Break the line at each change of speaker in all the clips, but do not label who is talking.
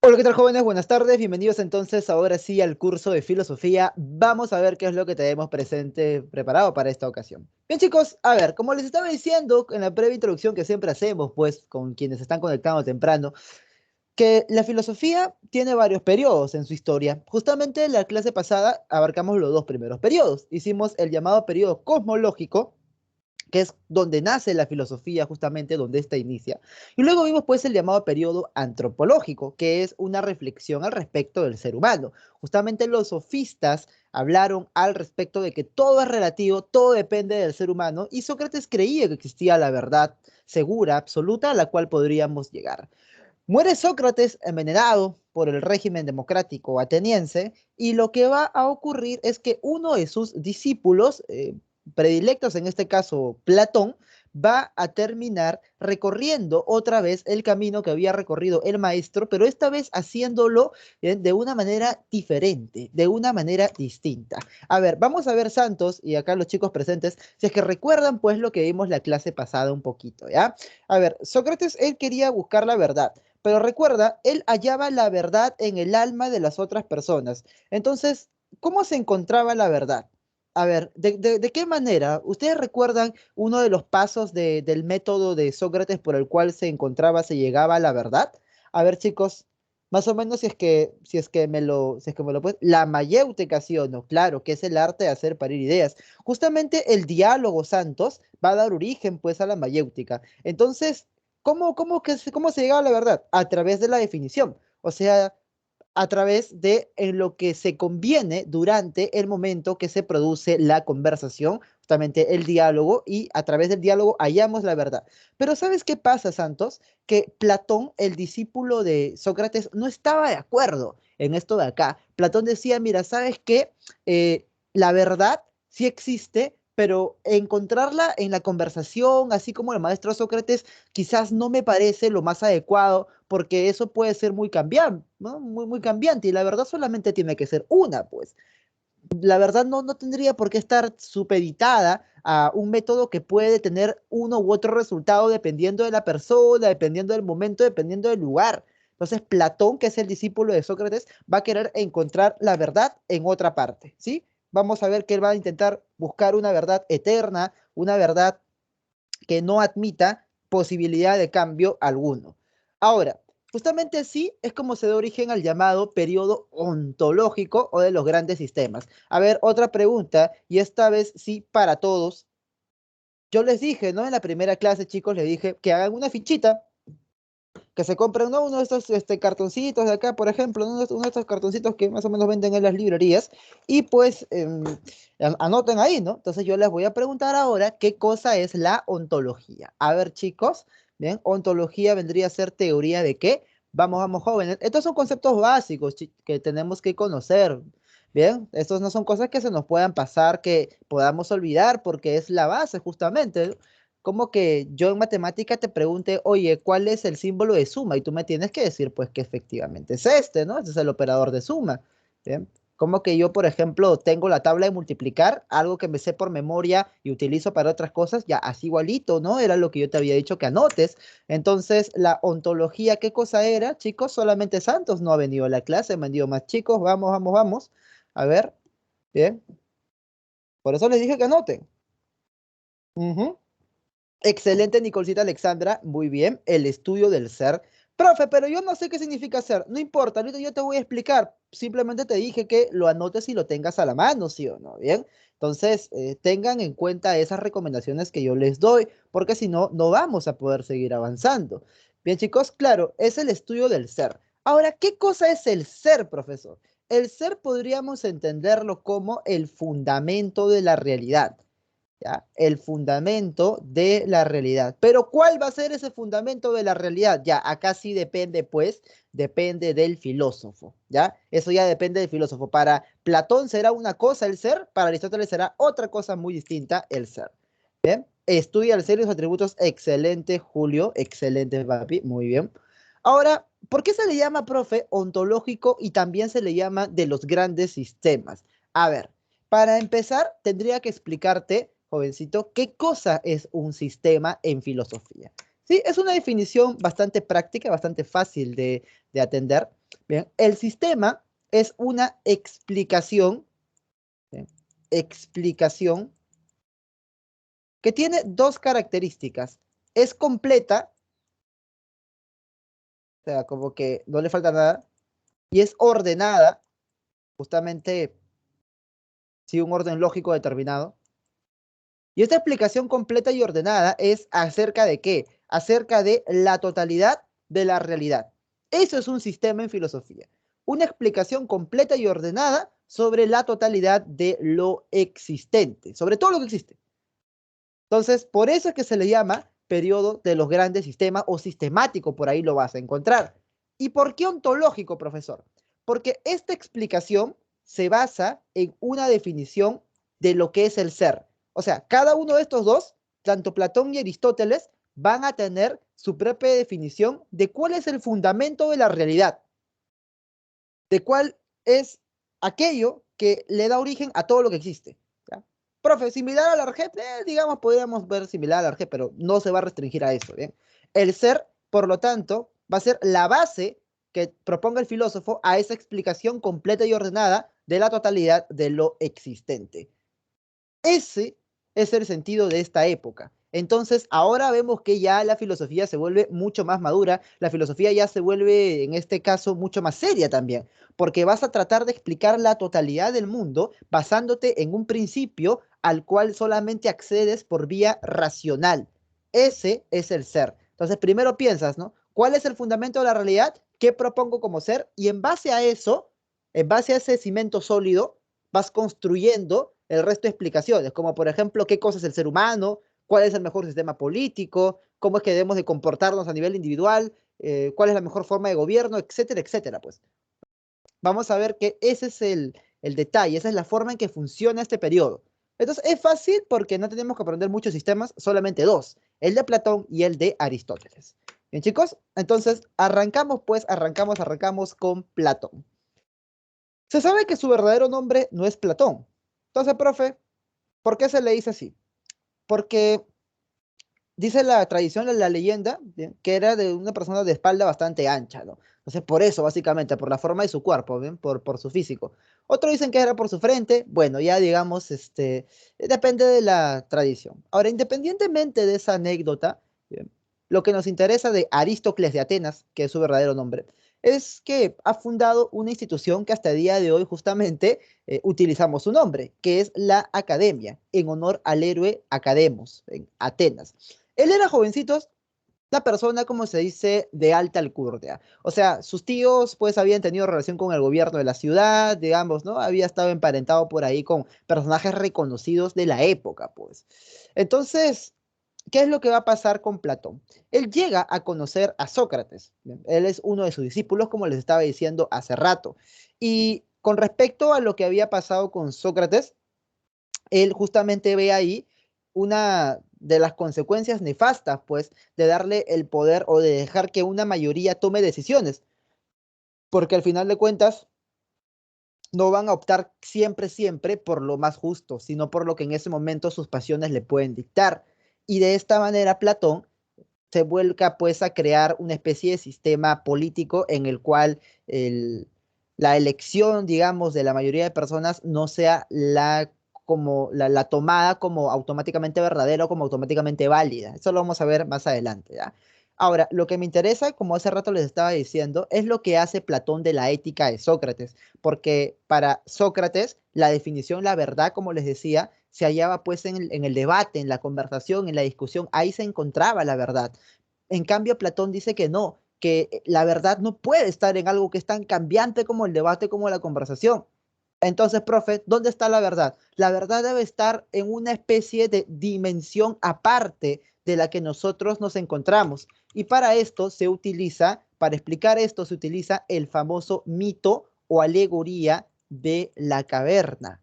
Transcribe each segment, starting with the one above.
Hola, ¿qué tal, jóvenes? Buenas tardes. Bienvenidos entonces ahora sí al curso de filosofía. Vamos a ver qué es lo que tenemos preparado para esta ocasión. Bien, chicos, a ver, como les estaba diciendo en la breve introducción que siempre hacemos, pues, con quienes están conectando temprano, que la filosofía tiene varios periodos en su historia. Justamente en la clase pasada abarcamos los dos primeros periodos. Hicimos el llamado periodo cosmológico, que es donde nace la filosofía, justamente donde ésta inicia. Y luego vimos pues el llamado periodo antropológico, que es una reflexión al respecto del ser humano. Justamente los sofistas hablaron al respecto de que todo es relativo, todo depende del ser humano, y Sócrates creía que existía la verdad segura, absoluta, a la cual podríamos llegar. Muere Sócrates envenenado por el régimen democrático ateniense y lo que va a ocurrir es que uno de sus discípulos predilectos, en este caso Platón, va a terminar recorriendo otra vez el camino que había recorrido el maestro, pero esta vez haciéndolo de una manera diferente, de una manera distinta. A ver, vamos a ver, Santos, y acá los chicos presentes, si es que recuerdan pues lo que vimos la clase pasada un poquito, ¿ya? A ver, Sócrates, él quería buscar la verdad. Pero recuerda, él hallaba la verdad en el alma de las otras personas. Entonces, ¿cómo se encontraba la verdad? A ver, ¿de qué manera? ¿Ustedes recuerdan uno de los pasos del método de Sócrates por el cual se encontraba, se llegaba a la verdad? A ver, chicos, más o menos si es que me lo pueden. La mayéutica, ¿sí o no? Claro, que es el arte de hacer parir ideas. Justamente el diálogo, Santos, va a dar origen, pues, a la mayéutica. Entonces, ¿cómo se llega a la verdad? A través de la definición. O sea, a través de en lo que se conviene durante el momento que se produce la conversación, justamente el diálogo, y a través del diálogo hallamos la verdad. Pero ¿sabes qué pasa, Santos? Que Platón, el discípulo de Sócrates, no estaba de acuerdo en esto de acá. Platón decía, mira, ¿sabes qué? La verdad sí existe, pero encontrarla en la conversación, así como el maestro Sócrates, quizás no me parece lo más adecuado, porque eso puede ser muy cambiante, ¿no? Muy cambiante, y la verdad solamente tiene que ser una, pues. La verdad no tendría por qué estar supeditada a un método que puede tener uno u otro resultado dependiendo de la persona, dependiendo del momento, dependiendo del lugar. Entonces, Platón, que es el discípulo de Sócrates, va a querer encontrar la verdad en otra parte, ¿sí? Vamos a ver que él va a intentar buscar una verdad eterna, una verdad que no admita posibilidad de cambio alguno. Ahora, justamente así es como se da origen al llamado periodo ontológico o de los grandes sistemas. A ver, otra pregunta, y esta vez sí para todos. Yo les dije, ¿no? En la primera clase, chicos, les dije que hagan una fichita, que se compren, ¿no? Uno de estos cartoncitos de acá, por ejemplo, ¿no? Uno de estos cartoncitos que más o menos venden en las librerías, y pues anoten ahí, ¿no? Entonces yo les voy a preguntar ahora qué cosa es la ontología. A ver, chicos, bien, ontología vendría a ser teoría de qué. Vamos, jóvenes. Estos son conceptos básicos que tenemos que conocer. Bien, estos no son cosas que se nos puedan pasar, que podamos olvidar, porque es la base justamente. Como que yo en matemática te pregunte, oye, ¿cuál es el símbolo de suma? Y tú me tienes que decir, pues, que efectivamente es este, ¿no? Este es el operador de suma. ¿Bien? Como que yo, por ejemplo, tengo la tabla de multiplicar, algo que me sé por memoria y utilizo para otras cosas, ya así igualito, ¿no? Era lo que yo te había dicho que anotes. Entonces, la ontología, ¿qué cosa era? Chicos, solamente Santos no ha venido a la clase, me han ido más chicos, vamos. A ver, bien. Por eso les dije que anoten. Ujú. Excelente, Nicolcita Alexandra. Muy bien. El estudio del ser. Profe, pero yo no sé qué significa ser. No importa, ahorita yo te voy a explicar. Simplemente te dije que lo anotes y lo tengas a la mano, ¿sí o no? Bien. Entonces, tengan en cuenta esas recomendaciones que yo les doy, porque si no, no vamos a poder seguir avanzando. Bien, chicos, claro, es el estudio del ser. Ahora, ¿qué cosa es el ser, profesor? El ser podríamos entenderlo como el fundamento de la realidad. ¿Ya? El fundamento de la realidad. Pero ¿cuál va a ser ese fundamento de la realidad? Ya, acá sí depende, pues, depende del filósofo, ¿ya? Eso ya depende del filósofo. Para Platón será una cosa el ser, para Aristóteles será otra cosa muy distinta el ser. ¿Bien? Estudia el ser y sus atributos. Excelente, Julio. Excelente, papi. Muy bien. Ahora, ¿por qué se le llama, profe, ontológico y también se le llama de los grandes sistemas? A ver, para empezar, tendría que explicarte, jovencito, qué cosa es un sistema en filosofía. Sí, es una definición bastante práctica, bastante fácil de atender, Bien, el sistema es una explicación, ¿bien? Explicación que tiene dos características. Es completa, o sea, como que no le falta nada, y es ordenada, justamente sigue un orden lógico determinado. Y esta explicación completa y ordenada es acerca de qué? Acerca de la totalidad de la realidad. Eso es un sistema en filosofía. Una explicación completa y ordenada sobre la totalidad de lo existente, sobre todo lo que existe. Entonces, por eso es que se le llama periodo de los grandes sistemas o sistemático, por ahí lo vas a encontrar. ¿Y por qué ontológico, profesor? Porque esta explicación se basa en una definición de lo que es el ser. O sea, cada uno de estos dos, tanto Platón y Aristóteles, van a tener su propia definición de cuál es el fundamento de la realidad, de cuál es aquello que le da origen a todo lo que existe. ¿Ya? Profe, similar al ARGEP, digamos, podríamos ver similar al ARGEP, pero no se va a restringir a eso. ¿Bien? El ser, por lo tanto, va a ser la base que proponga el filósofo a esa explicación completa y ordenada de la totalidad de lo existente. Ese es el sentido de esta época. Entonces, ahora vemos que ya la filosofía se vuelve mucho más madura, la filosofía ya se vuelve, en este caso, mucho más seria también, porque vas a tratar de explicar la totalidad del mundo basándote en un principio al cual solamente accedes por vía racional. Ese es el ser. Entonces, primero piensas, ¿no? ¿Cuál es el fundamento de la realidad? ¿Qué propongo como ser? Y en base a eso, en base a ese cimiento sólido, vas construyendo el resto de explicaciones, como por ejemplo, qué cosa es el ser humano, cuál es el mejor sistema político, cómo es que debemos de comportarnos a nivel individual, cuál es la mejor forma de gobierno, etcétera, etcétera, pues. Vamos a ver que ese es el detalle, esa es la forma en que funciona este periodo. Entonces, es fácil porque no tenemos que aprender muchos sistemas, solamente dos, el de Platón y el de Aristóteles. Bien, chicos, entonces arrancamos, pues, arrancamos con Platón. Se sabe que su verdadero nombre no es Platón. Entonces, profe, ¿por qué se le dice así? Porque dice la tradición, la leyenda, ¿bien? Que era de una persona de espalda bastante ancha, ¿no? Entonces, por eso, básicamente, por la forma de su cuerpo, ¿bien? Por su físico. Otros dicen que era por su frente, bueno, ya digamos, depende de la tradición. Ahora, independientemente de esa anécdota, ¿bien? Lo que nos interesa de Aristócles de Atenas, que es su verdadero nombre, es que ha fundado una institución que hasta el día de hoy justamente utilizamos su nombre, que es la Academia, en honor al héroe Academos, en Atenas. Él era jovencito, una persona, como se dice, de alta alcurnia. O sea, sus tíos, pues, habían tenido relación con el gobierno de la ciudad, digamos, ¿no? Había estado emparentado por ahí con personajes reconocidos de la época, pues. Entonces, ¿qué es lo que va a pasar con Platón? Él llega a conocer a Sócrates. ¿Bien? Él es uno de sus discípulos, como les estaba diciendo hace rato. Y con respecto a lo que había pasado con Sócrates, él justamente ve ahí una de las consecuencias nefastas, pues, de darle el poder o de dejar que una mayoría tome decisiones, porque al final de cuentas no van a optar siempre, siempre por lo más justo, sino por lo que en ese momento sus pasiones le pueden dictar. Y de esta manera Platón se vuelca pues a crear una especie de sistema político en el cual la elección, digamos, de la mayoría de personas no sea la tomada como automáticamente verdadera o como automáticamente válida. Eso lo vamos a ver más adelante, ¿ya? Ahora, lo que me interesa, como hace rato les estaba diciendo, es lo que hace Platón de la ética de Sócrates, porque para Sócrates la definición, la verdad, como les decía, se hallaba pues en el debate, en la conversación, en la discusión, ahí se encontraba la verdad. En cambio, Platón dice que no, que la verdad no puede estar en algo que es tan cambiante como el debate, como la conversación. Entonces, profe, ¿dónde está la verdad? La verdad debe estar en una especie de dimensión aparte de la que nosotros nos encontramos. Y para esto se utiliza, para explicar esto, se utiliza el famoso mito o alegoría de la caverna.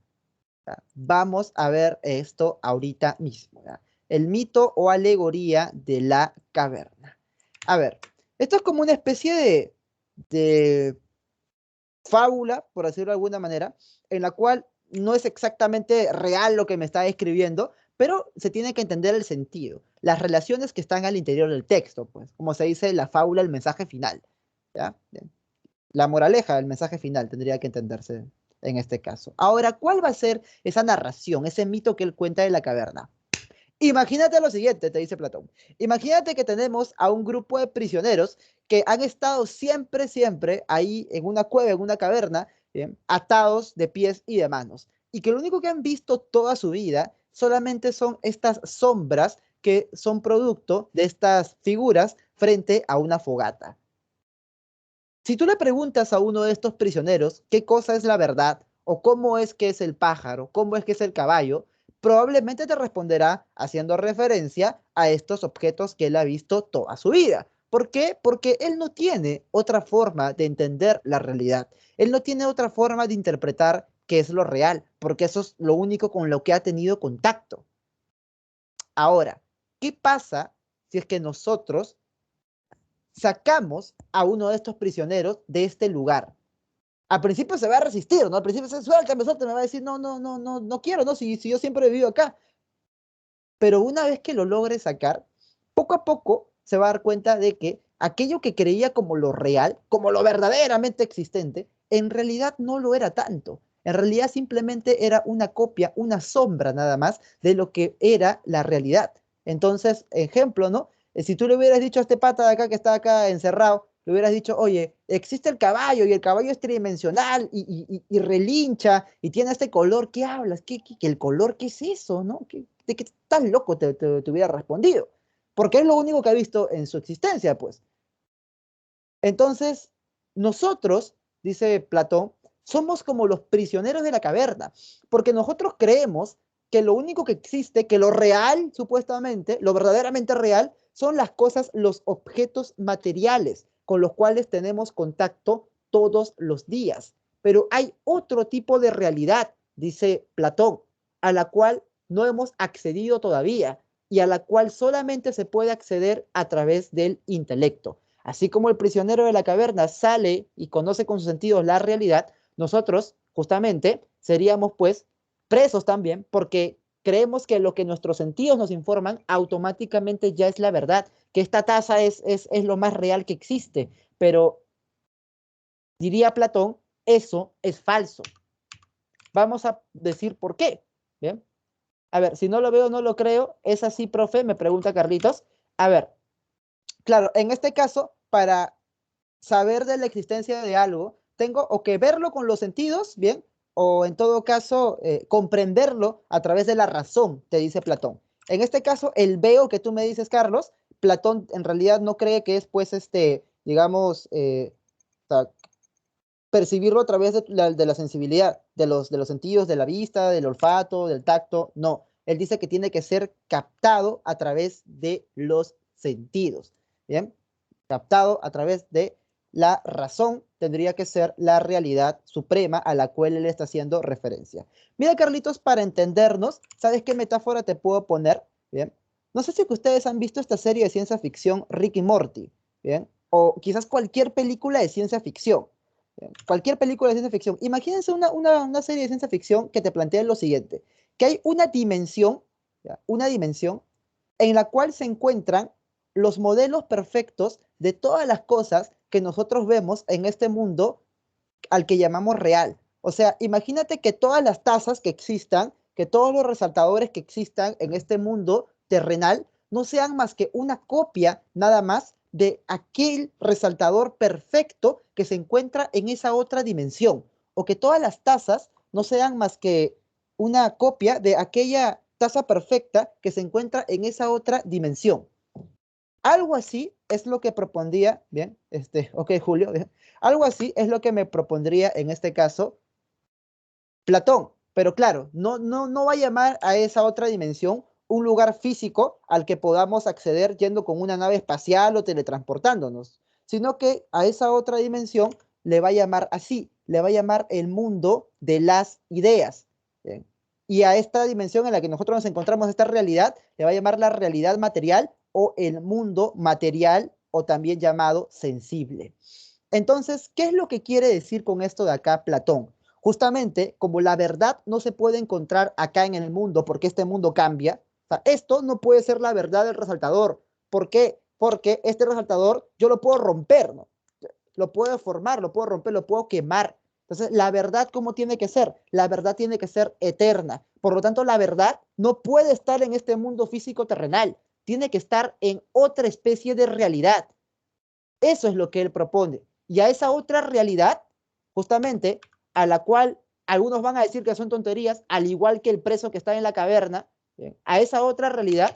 ¿Ya? Vamos a ver esto ahorita mismo. ¿Ya? El mito o alegoría de la caverna. A ver, esto es como una especie de fábula, por decirlo de alguna manera, en la cual no es exactamente real lo que me está escribiendo, pero se tiene que entender el sentido, las relaciones que están al interior del texto, pues, como se dice, la fábula, el mensaje final. ¿Ya? Bien. la moraleja, el mensaje final tendría que entenderse en este caso. Ahora, ¿cuál va a ser esa narración, ese mito que él cuenta de la caverna? Imagínate lo siguiente, te dice Platón. Imagínate que tenemos a un grupo de prisioneros que han estado siempre, siempre ahí en una cueva, en una caverna, ¿bien? Atados de pies y de manos. Y que lo único que han visto toda su vida solamente son estas sombras que son producto de estas figuras frente a una fogata. Si tú le preguntas a uno de estos prisioneros qué cosa es la verdad, o cómo es que es el pájaro, cómo es que es el caballo, probablemente te responderá haciendo referencia a estos objetos que él ha visto toda su vida. ¿Por qué? Porque él no tiene otra forma de entender la realidad. Él no tiene otra forma de interpretar qué es lo real, porque eso es lo único con lo que ha tenido contacto. Ahora, ¿qué pasa si es que nosotros sacamos a uno de estos prisioneros de este lugar? Al principio se va a resistir, ¿no? Al principio se suéltame, suéltame, me va a decir, no, no, no, no, no quiero, ¿no? Si yo siempre he vivido acá. Pero una vez que lo logre sacar, poco a poco se va a dar cuenta de que aquello que creía como lo real, como lo verdaderamente existente, en realidad no lo era tanto. En realidad simplemente era una copia, una sombra nada más de lo que era la realidad. Entonces, ejemplo, ¿no? Si tú le hubieras dicho a este pata de acá que está acá encerrado, le hubieras dicho, oye, existe el caballo y el caballo es tridimensional y relincha y tiene este color, ¿qué hablas? ¿Qué el color qué es eso? ¿No? ¿De qué estás loco? Te hubiera respondido. Porque es lo único que ha visto en su existencia, pues. Entonces, nosotros, dice Platón, somos como los prisioneros de la caverna, porque nosotros creemos que lo único que existe, que lo real, supuestamente, lo verdaderamente real, son las cosas, los objetos materiales con los cuales tenemos contacto todos los días. Pero hay otro tipo de realidad, dice Platón, a la cual no hemos accedido todavía y a la cual solamente se puede acceder a través del intelecto. Así como el prisionero de la caverna sale y conoce con sus sentidos la realidad, nosotros justamente seríamos pues presos también porque creemos que lo que nuestros sentidos nos informan automáticamente ya es la verdad, que esta taza es lo más real que existe, pero diría Platón, eso es falso. Vamos a decir por qué. ¿Bien? A ver, si no lo veo, no lo creo. ¿Es así, profe? Me pregunta Carlitos. A ver, claro, en este caso, para saber de la existencia de algo, tengo o que verlo con los sentidos, ¿bien? O en todo caso, comprenderlo a través de la razón, te dice Platón. En este caso, el veo que tú me dices, Carlos, Platón en realidad no cree que es, pues, digamos, o sea, percibirlo a través de la sensibilidad, de los sentidos, de la vista, del olfato, del tacto. No, él dice que tiene que ser captado a través de los sentidos, ¿bien? Captado a través de la razón, tendría que ser la realidad suprema a la cual él está haciendo referencia. Mira, Carlitos, para entendernos, ¿sabes qué metáfora te puedo poner? Bien. No sé si que ustedes han visto esta serie de ciencia ficción Rick y Morty, ¿bien? O quizás cualquier película de ciencia ficción. ¿Bien? Cualquier película de ciencia ficción. Imagínense una serie de ciencia ficción que te plantea lo siguiente, que hay una dimensión, ¿ya? Una dimensión en la cual se encuentran los modelos perfectos de todas las cosas que nosotros vemos en este mundo al que llamamos real. O sea, imagínate que todas las tazas que existan, que todos los resaltadores que existan en este mundo terrenal, no sean más que una copia nada más de aquel resaltador perfecto que se encuentra en esa otra dimensión. O que todas las tazas no sean más que una copia de aquella taza perfecta que se encuentra en esa otra dimensión. Algo así es lo que propondría, bien, ok, Julio, bien, algo así es lo que me propondría en este caso Platón, pero claro, no va a llamar a esa otra dimensión un lugar físico al que podamos acceder yendo con una nave espacial o teletransportándonos, sino que a esa otra dimensión le va a llamar así, le va a llamar el mundo de las ideas. ¿Bien? Y a esta dimensión en la que nosotros nos encontramos, esta realidad, le va a llamar la realidad material o el mundo material o también llamado sensible. Entonces, ¿qué es lo que quiere decir con esto de acá Platón? Justamente, como la verdad no se puede encontrar acá en el mundo porque este mundo cambia, o sea, esto no puede ser la verdad del resaltador. ¿Por qué? Porque este resaltador yo lo puedo romper, ¿no? lo puedo deformar, lo puedo romper, lo puedo quemar. Entonces, la verdad, ¿cómo tiene que ser? La verdad tiene que ser eterna. Por lo tanto, la verdad no puede estar en este mundo físico terrenal. Tiene que estar en otra especie de realidad. Eso es lo que él propone. Y a esa otra realidad, justamente, a la cual algunos van a decir que son tonterías, al igual que el preso que está en la caverna, ¿bien? A esa otra realidad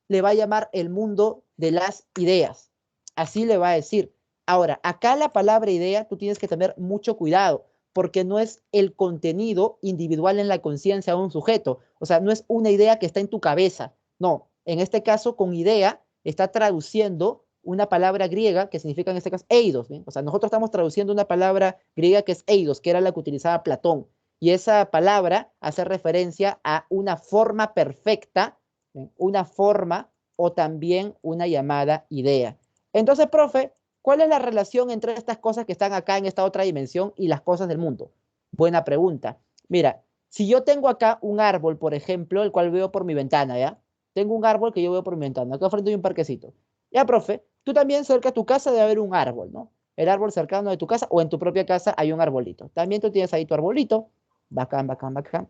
le va a llamar el mundo de las ideas. Así le va a decir. Ahora, acá la palabra idea, tú tienes que tener mucho cuidado, porque no es el contenido individual en la conciencia de un sujeto. O sea, no es una idea que está en tu cabeza. No, en este caso, con idea, está traduciendo una palabra griega que significa en este caso eidos. ¿Bien? O sea, nosotros estamos traduciendo una palabra griega que es eidos, que era la que utilizaba Platón. Y esa palabra hace referencia a una forma perfecta, ¿bien? Una forma o también una llamada idea. Entonces, profe, ¿cuál es la relación entre estas cosas que están acá en esta otra dimensión y las cosas del mundo? Buena pregunta. Mira, si yo tengo acá un árbol, por ejemplo, el cual veo por mi ventana, ¿ya? Tengo un árbol que yo veo por mi ventana. Acá frente hay un parquecito. Ya, profe, tú también cerca de tu casa debe haber un árbol, ¿no? El árbol cercano de tu casa o en tu propia casa hay un arbolito. También tú tienes ahí tu arbolito. Bacán, bacán, bacán.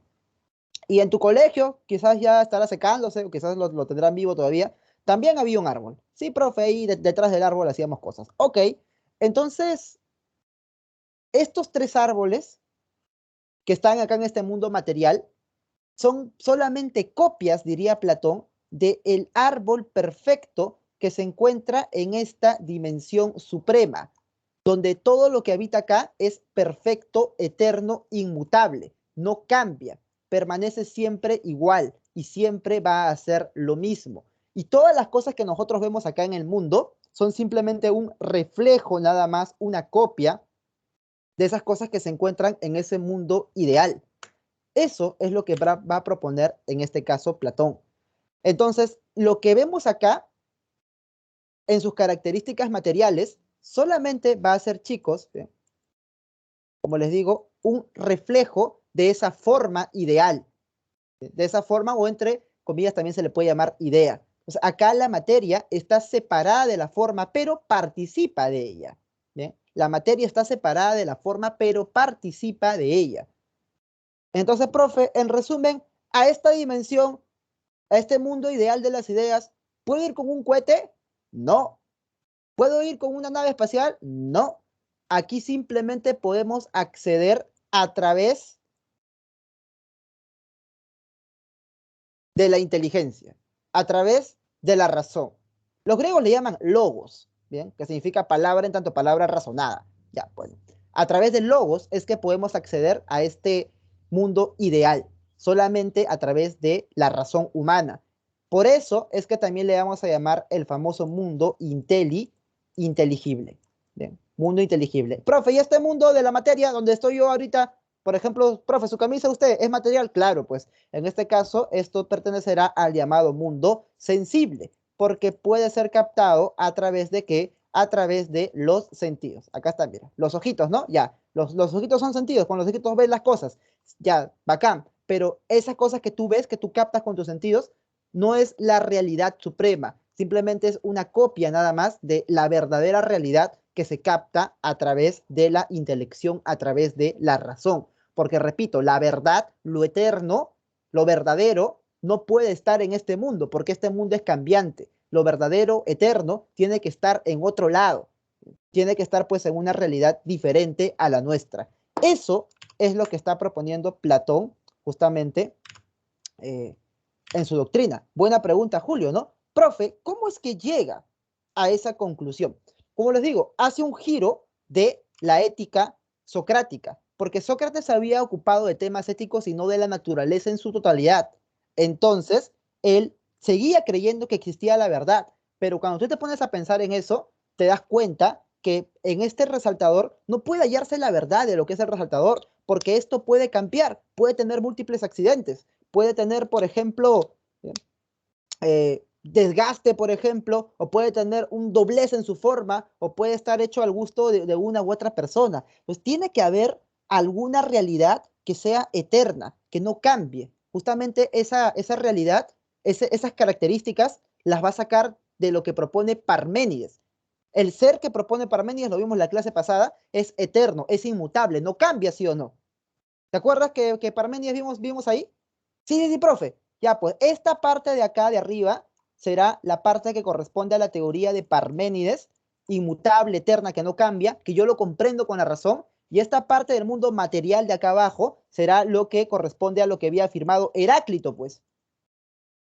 Y en tu colegio, quizás ya estará secándose o quizás lo tendrán vivo todavía. También había un árbol. Sí, profe, ahí detrás del árbol hacíamos cosas. Ok, entonces, estos tres árboles que están acá en este mundo material son solamente copias, diría Platón, del árbol perfecto que se encuentra en esta dimensión suprema, donde todo lo que habita acá es perfecto, eterno, inmutable, no cambia, permanece siempre igual y siempre va a ser lo mismo. Y todas las cosas que nosotros vemos acá en el mundo son simplemente un reflejo nada más, una copia de esas cosas que se encuentran en ese mundo ideal. Eso es lo que va a proponer en este caso Platón. Entonces, lo que vemos acá en sus características materiales solamente va a ser, chicos, ¿bien? Como les digo, un reflejo de esa forma ideal. De esa forma, o entre comillas, también se le puede llamar idea. O sea, acá la materia está separada de la forma, pero participa de ella. ¿Bien? La materia está separada de la forma, pero participa de ella. Entonces, profe, en resumen, a esta dimensión, a este mundo ideal de las ideas, ¿puedo ir con un cohete? No. ¿Puedo ir con una nave espacial? No. Aquí simplemente podemos acceder a través de la inteligencia, a través de la razón. Los griegos le llaman logos, ¿bien? Que significa palabra en tanto palabra razonada. Ya, bueno. A través del logos es que podemos acceder a este mundo ideal, solamente a través de la razón humana. Por eso es que también le vamos a llamar el famoso mundo inteligible. Bien, mundo inteligible. Profe, ¿y este mundo de la materia donde estoy yo ahorita? Por ejemplo, profe, su camisa usted es material, claro, pues en este caso esto pertenecerá al llamado mundo sensible, porque puede ser captado a través de qué? A través de los sentidos. Acá están, mira, los ojitos, ¿no? Ya, los ojitos son sentidos, con los ojitos ves las cosas, ya, bacán, pero esas cosas que tú ves, que tú captas con tus sentidos, no es la realidad suprema, simplemente es una copia nada más de la verdadera realidad que se capta a través de la intelección, a través de la razón. Porque repito, la verdad, lo eterno, lo verdadero, no puede estar en este mundo, porque este mundo es cambiante. Lo verdadero, eterno, tiene que estar en otro lado. Tiene que estar pues en una realidad diferente a la nuestra. Eso es lo que está proponiendo Platón justamente eh, en su doctrina. Buena pregunta, Julio, ¿no? Profe, ¿cómo es que llega a esa conclusión? Como les digo, hace un giro de la ética socrática, porque Sócrates había ocupado de temas éticos y no de la naturaleza en su totalidad. Entonces, él seguía creyendo que existía la verdad, pero cuando tú te pones a pensar en eso, te das cuenta que en este resaltador no puede hallarse la verdad de lo que es el resaltador, porque esto puede cambiar, puede tener múltiples accidentes, puede tener, por ejemplo, desgaste, por ejemplo, o puede tener un doblez en su forma, o puede estar hecho al gusto de una u otra persona. Pues tiene que haber alguna realidad que sea eterna, que no cambie. Justamente esa realidad, esas características, las va a sacar de lo que propone Parménides. El ser que propone Parménides, lo vimos en la clase pasada, es eterno, es inmutable, no cambia, ¿sí o no? ¿Te acuerdas que Parménides vimos ahí? Sí, sí, sí, profe. Ya, pues esta parte de acá, de arriba, será la parte que corresponde a la teoría de Parménides, inmutable, eterna, que no cambia, que yo lo comprendo con la razón, y esta parte del mundo material de acá abajo será lo que corresponde a lo que había afirmado Heráclito, pues,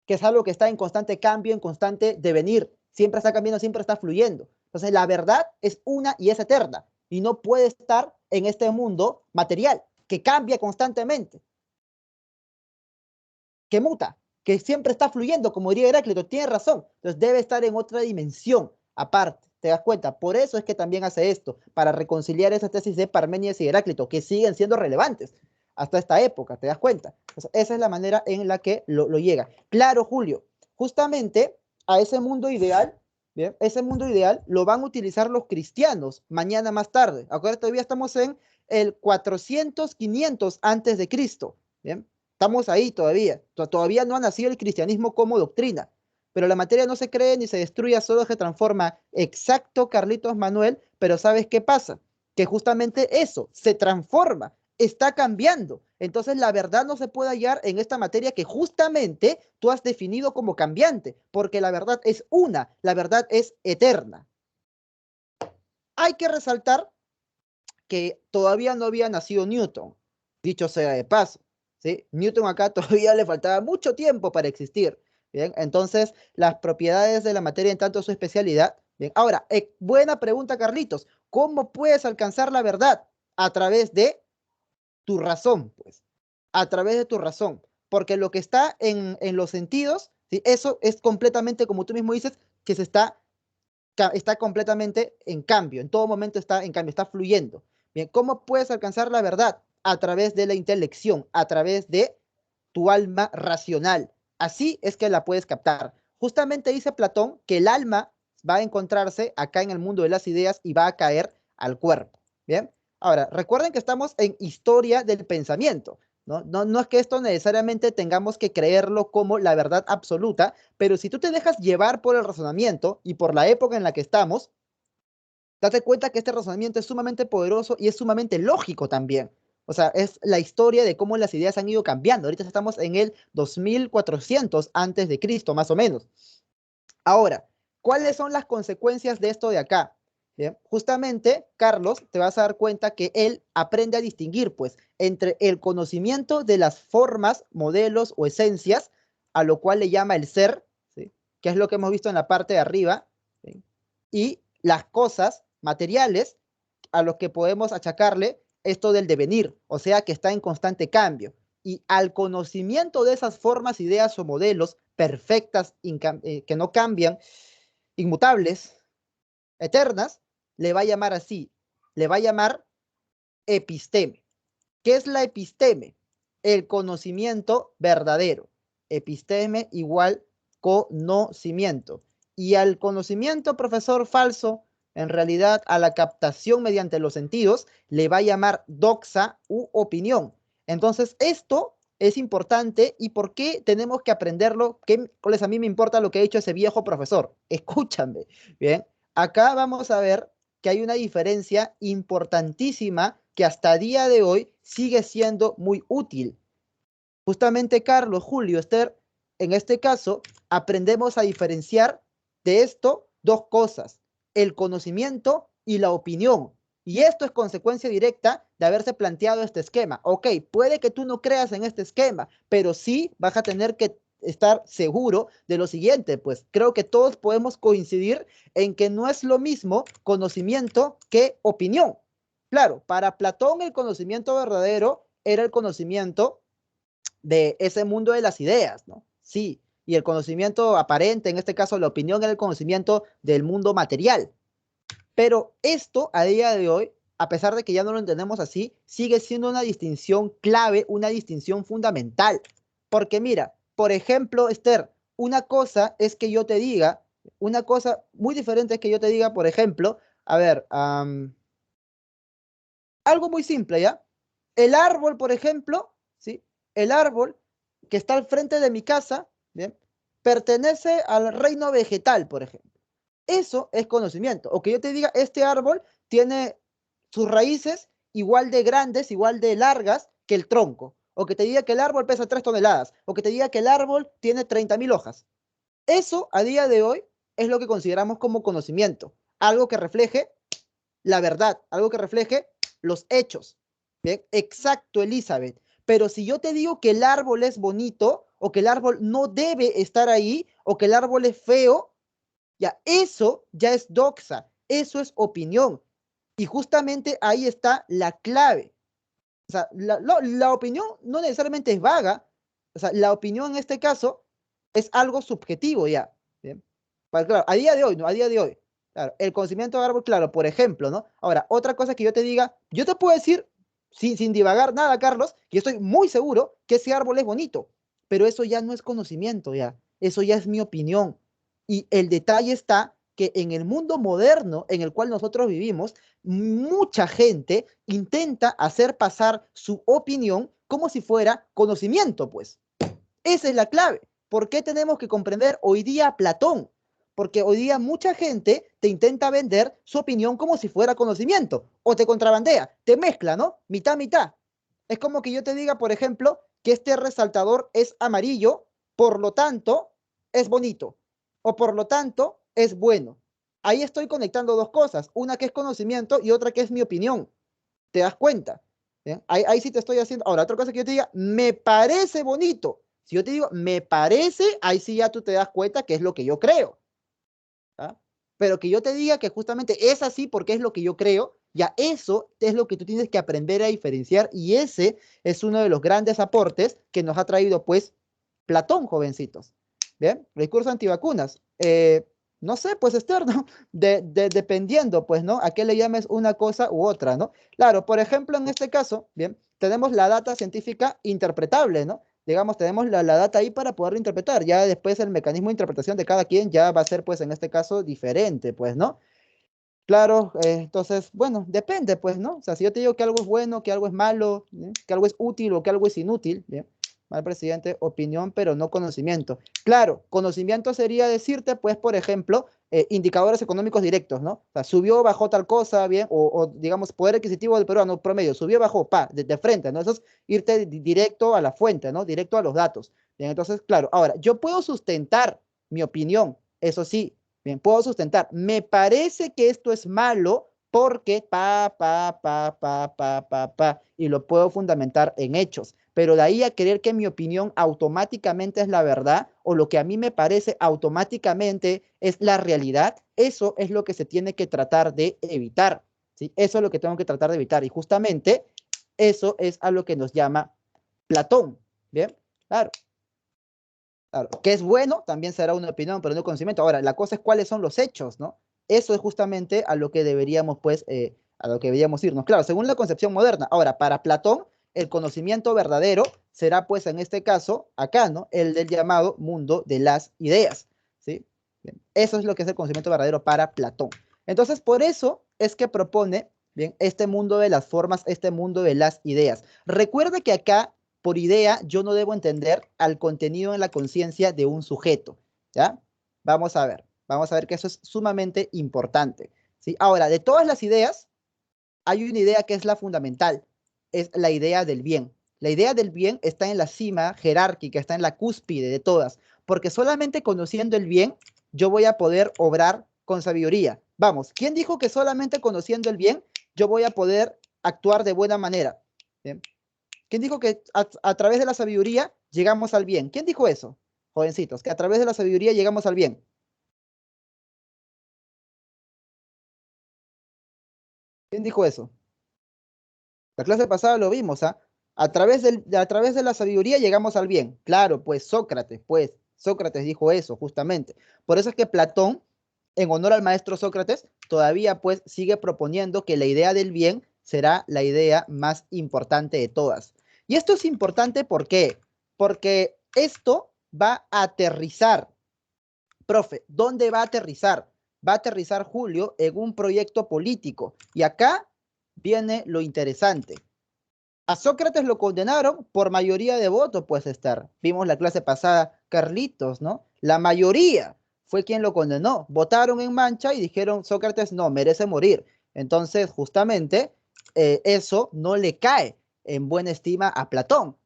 que es algo que está en constante cambio, en constante devenir, siempre está cambiando, siempre está fluyendo. Entonces, la verdad es una y es eterna, y no puede estar en este mundo material, que cambia constantemente, que muta, que siempre está fluyendo, como diría Heráclito, tiene razón. Entonces debe estar en otra dimensión aparte, ¿te das cuenta? Por eso es que también hace esto, para reconciliar esas tesis de Parménides y Heráclito, que siguen siendo relevantes hasta esta época, ¿te das cuenta? Entonces, esa es la manera en la que lo llega. Claro, Julio, justamente a ese mundo ideal, ¿bien? Ese mundo ideal lo van a utilizar los cristianos mañana más tarde. Acuérdate, todavía estamos en el 400, 500 antes de Cristo, ¿bien? Estamos ahí todavía. Todavía no ha nacido el cristianismo como doctrina. Pero la materia no se cree ni se destruye, solo se transforma. Exacto, Carlitos Manuel, pero ¿sabes qué pasa? Que justamente eso, se transforma, está cambiando. Entonces la verdad no se puede hallar en esta materia que justamente tú has definido como cambiante, porque la verdad es una, la verdad es eterna. Hay que resaltar que todavía no había nacido Newton, dicho sea de paso, ¿sí? Newton acá todavía le faltaba mucho tiempo para existir, ¿bien? Entonces, las propiedades de la materia en tanto su especialidad, ¿bien? Ahora, buena pregunta, Carlitos, ¿cómo puedes alcanzar la verdad? A través de tu razón, pues, a través de tu razón, porque lo que está en los sentidos, ¿sí? Eso es completamente, como tú mismo dices, que está completamente en cambio, en todo momento está en cambio, está fluyendo. Bien, ¿cómo puedes alcanzar la verdad? A través de la intelección, a través de tu alma racional. Así es que la puedes captar. Justamente dice Platón que el alma va a encontrarse acá en el mundo de las ideas y va a caer al cuerpo. Bien, ahora recuerden que estamos en historia del pensamiento. No es que esto necesariamente tengamos que creerlo como la verdad absoluta, pero si tú te dejas llevar por el razonamiento y por la época en la que estamos, date cuenta que este razonamiento es sumamente poderoso y es sumamente lógico también. O sea, es la historia de cómo las ideas han ido cambiando. Ahorita estamos en el 2400 antes de Cristo, más o menos. Ahora, ¿cuáles son las consecuencias de esto de acá? Bien, justamente, Carlos, te vas a dar cuenta que él aprende a distinguir, pues, entre el conocimiento de las formas, modelos o esencias, a lo cual le llama el ser, ¿sí? Que es lo que hemos visto en la parte de arriba, ¿sí? Y las cosas materiales, a los que podemos achacarle esto del devenir, o sea, que está en constante cambio. Y al conocimiento de esas formas, ideas o modelos perfectas, que no cambian, inmutables, eternas, le va a llamar así, le va a llamar episteme. ¿Qué es la episteme? El conocimiento verdadero. Episteme igual conocimiento. Y al conocimiento, profesor, falso, en realidad a la captación mediante los sentidos, le va a llamar doxa u opinión. Entonces, esto es importante. ¿Y por qué tenemos que aprenderlo? ¿Qué les a mí me importa lo que ha dicho ese viejo profesor? Escúchame, ¿bien? Acá vamos a ver que hay una diferencia importantísima que hasta día de hoy sigue siendo muy útil. Justamente Carlos, Julio, Esther, en este caso, aprendemos a diferenciar de esto dos cosas, el conocimiento y la opinión. Y esto es consecuencia directa de haberse planteado este esquema. Ok, puede que tú no creas en este esquema, pero sí vas a tener que estar seguro de lo siguiente, pues creo que todos podemos coincidir en que no es lo mismo conocimiento que opinión. Claro, para Platón el conocimiento verdadero era el conocimiento de ese mundo de las ideas, ¿no? Sí, y el conocimiento aparente, en este caso la opinión, era el conocimiento del mundo material. Pero esto a día de hoy, a pesar de que ya no lo entendemos así, sigue siendo una distinción clave, una distinción fundamental. Porque mira, por ejemplo, Esther, una cosa es que yo te diga, una cosa muy diferente es que yo te diga, por ejemplo, a ver, algo muy simple, ¿ya? El árbol, por ejemplo, ¿sí? El árbol que está al frente de mi casa, ¿bien? Pertenece al reino vegetal, por ejemplo. Eso es conocimiento. O que yo te diga, este árbol tiene sus raíces igual de grandes, igual de largas que el tronco. O que te diga que el árbol pesa 3 toneladas. O que te diga que el árbol tiene 30.000 hojas. Eso a día de hoy es lo que consideramos como conocimiento. Algo que refleje la verdad, algo que refleje los hechos. Bien, exacto, Elizabeth. Pero si yo te digo que el árbol es bonito, o que el árbol no debe estar ahí, o que el árbol es feo, ya eso ya es doxa, eso es opinión. Y justamente ahí está la clave. O sea, la opinión no necesariamente es vaga. O sea, la opinión en este caso es algo subjetivo ya. ¿Bien? Claro, a día de hoy, ¿no? A día de hoy. Claro, el conocimiento de árbol, claro, por ejemplo, ¿no? Ahora, otra cosa que yo te diga, yo te puedo decir, sin divagar nada, Carlos, que yo estoy muy seguro que ese árbol es bonito, pero eso ya no es conocimiento, ya. Eso ya es mi opinión. Y el detalle está que en el mundo moderno en el cual nosotros vivimos, mucha gente intenta hacer pasar su opinión como si fuera conocimiento, pues. Esa es la clave. ¿Por qué tenemos que comprender hoy día a Platón? Porque hoy día mucha gente te intenta vender su opinión como si fuera conocimiento, o te contrabandea, te mezcla, ¿no? Mitad, mitad. Es como que yo te diga, por ejemplo, que este resaltador es amarillo, por lo tanto, es bonito, o por lo tanto, es bueno. Ahí estoy conectando dos cosas, una que es conocimiento y otra que es mi opinión. ¿Te das cuenta? ¿Bien? Ahí sí te estoy haciendo. Ahora, otra cosa que yo te diga, me parece bonito. Si yo te digo, me parece, ahí sí ya tú te das cuenta que es lo que yo creo. ¿Ah? Pero que yo te diga que justamente es así porque es lo que yo creo, ya eso es lo que tú tienes que aprender a diferenciar y ese es uno de los grandes aportes que nos ha traído pues Platón, jovencitos. ¿Bien? El discurso antivacunas. No sé, pues Esther, ¿no? Dependiendo, pues, ¿no? A qué le llames una cosa u otra, ¿no? Claro, por ejemplo, en este caso, bien, tenemos la data científica interpretable, ¿no? Digamos, tenemos la data ahí para poderlo interpretar. Ya después el mecanismo de interpretación de cada quien ya va a ser, pues, en este caso, diferente, pues, ¿no? Claro, entonces, bueno, depende, pues, ¿no? O sea, si yo te digo que algo es bueno, que algo es malo, ¿bien? Que algo es útil o que algo es inútil, ¿bien? Mal presidente, opinión, pero no conocimiento. Claro, conocimiento sería decirte, pues, por ejemplo, indicadores económicos directos, ¿no? O sea, subió, bajó tal cosa, ¿bien? O, digamos, poder adquisitivo del peruano promedio, subió, bajó, pa, de frente, ¿no? Eso es irte directo a la fuente, ¿no? Directo a los datos. Bien, entonces, claro, ahora, yo puedo sustentar mi opinión, eso sí, bien, puedo sustentar. Me parece que esto es malo porque y lo puedo fundamentar en hechos. Pero de ahí a querer que mi opinión automáticamente es la verdad o lo que a mí me parece automáticamente es la realidad, eso es lo que se tiene que tratar de evitar, ¿sí? Eso es lo que tengo que tratar de evitar. Y justamente eso es a lo que nos llama Platón, ¿bien? Claro. Claro, que es bueno, también será una opinión, pero no conocimiento. Ahora, la cosa es cuáles son los hechos, ¿no? Eso es justamente a lo que deberíamos, pues, a lo que deberíamos irnos. Claro, según la concepción moderna. Ahora, para Platón, el conocimiento verdadero será, pues, en este caso, acá, ¿no? El del llamado mundo de las ideas, ¿sí? Bien, eso es lo que es el conocimiento verdadero para Platón. Entonces, por eso es que propone, bien, este mundo de las formas, este mundo de las ideas. Recuerda que acá por idea, yo no debo entender al contenido en la conciencia de un sujeto, ¿ya? Vamos a ver que eso es sumamente importante, ¿sí? Ahora, de todas las ideas, hay una idea que es la fundamental, es la idea del bien. La idea del bien está en la cima jerárquica, está en la cúspide de todas, porque solamente conociendo el bien, yo voy a poder obrar con sabiduría. Vamos, ¿quién dijo que solamente conociendo el bien, yo voy a poder actuar de buena manera? ¿Bien? ¿Quién dijo que a través de la sabiduría llegamos al bien? ¿Quién dijo eso? Jovencitos, que a través de la sabiduría llegamos al bien. ¿Quién dijo eso? La clase pasada lo vimos, ¿ah? A través de la sabiduría llegamos al bien. Claro, pues Sócrates dijo eso, justamente. Por eso es que Platón, en honor al maestro Sócrates, todavía pues sigue proponiendo que la idea del bien será la idea más importante de todas. Y esto es importante, ¿por qué? Porque esto va a aterrizar. Profe, ¿dónde va a aterrizar? Va a aterrizar Julio en un proyecto político. Y acá viene lo interesante. A Sócrates lo condenaron por mayoría de votos, pues Esther. Vimos la clase pasada, Carlitos, ¿no? La mayoría. fue quien lo condenó. Votaron en mancha y dijeron, Sócrates no, merece morir. Entonces, justamente, eso no le cae en buena estima a Platón.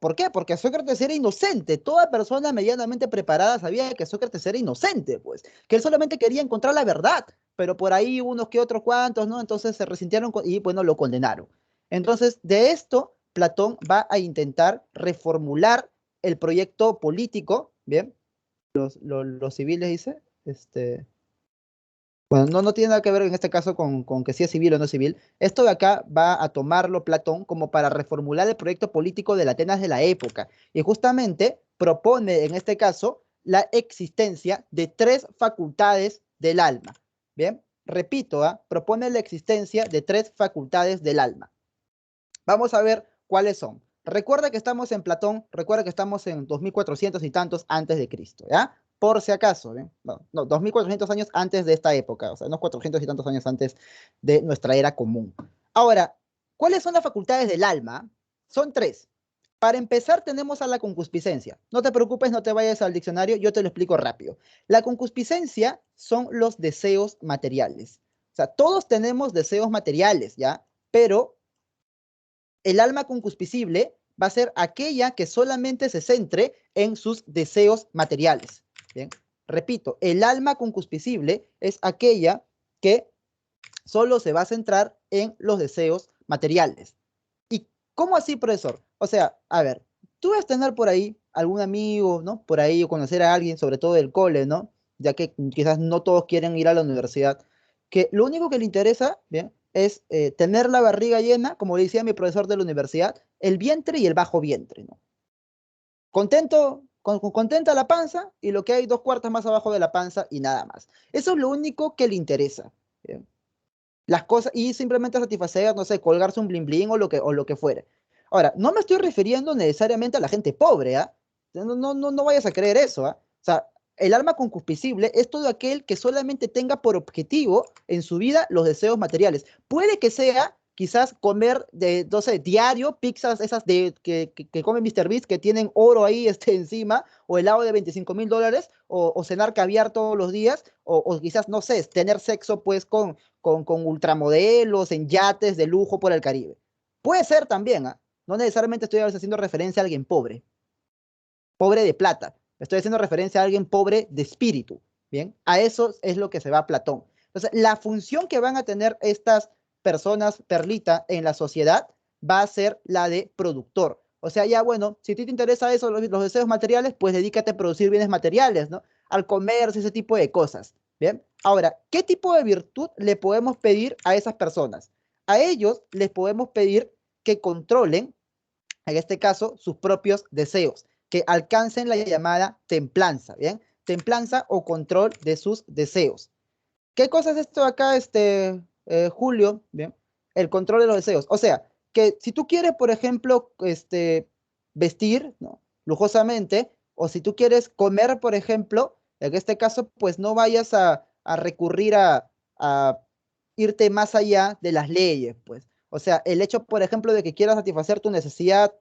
¿Por qué? Porque Sócrates era inocente. Toda persona medianamente preparada sabía que Sócrates era inocente, pues, que él solamente quería encontrar la verdad, pero por ahí unos que otros cuantos, ¿no? Entonces se resintieron y, bueno, lo condenaron. Entonces, de esto, Platón va a intentar reformular el proyecto político, ¿bien? Los civiles, dice, bueno, no tiene nada que ver en este caso con que si es civil o no es civil. Esto de acá va a tomarlo Platón como para reformular el proyecto político de la Atenas de la época. Y justamente propone en este caso la existencia de tres facultades del alma. Bien, repito, propone la existencia de tres facultades del alma. Vamos a ver cuáles son. Recuerda que estamos en Platón, recuerda que estamos en 2400 y tantos antes de Cristo, ¿ya? Por si acaso, ¿bien? No, 2400 años antes de esta época, o sea, unos 400 y tantos años antes de nuestra era común. Ahora, ¿cuáles son las facultades del alma? Son tres. Para empezar, tenemos a la concupiscencia. No te preocupes, no te vayas al diccionario, yo te lo explico rápido. La concupiscencia son los deseos materiales. O sea, todos tenemos deseos materiales, ¿ya? Pero el alma concupiscible va a ser aquella que solamente se centre en sus deseos materiales. Bien, repito, el alma concupiscible es aquella que solo se va a centrar en los deseos materiales. ¿Y cómo así, profesor? O sea, a ver, tú vas a tener por ahí algún amigo, ¿no? Por ahí o conocer a alguien, sobre todo del cole, ¿no? Ya que quizás no todos quieren ir a la universidad, que lo único que le interesa, ¿bien? Es tener la barriga llena, como decía mi profesor de la universidad, el vientre y el bajo vientre, ¿no? Contento, contenta la panza y lo que hay dos cuartas más abajo de la panza y nada más. Eso es lo único que le interesa. ¿Bien? Las cosas y simplemente satisfacer, no sé, colgarse un bling bling o lo que fuere. Ahora, no me estoy refiriendo necesariamente a la gente pobre, ¿ah? No vayas a creer eso, ¿ah? O sea, el alma concupiscible es todo aquel que solamente tenga por objetivo en su vida los deseos materiales. Puede que sea quizás comer de, no sé, diario, pizzas esas que come Mr. Beast que tienen oro ahí encima, o helado de $25,000, o cenar caviar todos los días, o quizás, no sé, tener sexo pues con ultramodelos en yates de lujo por el Caribe. Puede ser también, ¿ah? No necesariamente estoy haciendo referencia a alguien pobre, pobre de plata. Estoy haciendo referencia a alguien pobre de espíritu. Bien, a eso es lo que se va a Platón. Entonces, la función que van a tener estas personas perlita en la sociedad va a ser la de productor. O sea, ya bueno, si a ti te interesa eso, los deseos materiales, pues dedícate a producir bienes materiales, ¿no? Al comercio, ese tipo de cosas. Bien, ahora, ¿qué tipo de virtud le podemos pedir a esas personas? A ellos les podemos pedir que controlen, en este caso, sus propios deseos, que alcancen la llamada templanza, ¿bien? Templanza o control de sus deseos. ¿Qué cosa es esto acá, Julio? Bien, el control de los deseos. O sea, que si tú quieres, por ejemplo, vestir, ¿no? Lujosamente, o si tú quieres comer, por ejemplo, en este caso, pues no vayas a recurrir a irte más allá de las leyes, pues. O sea, el hecho, por ejemplo, de que quieras satisfacer tu necesidad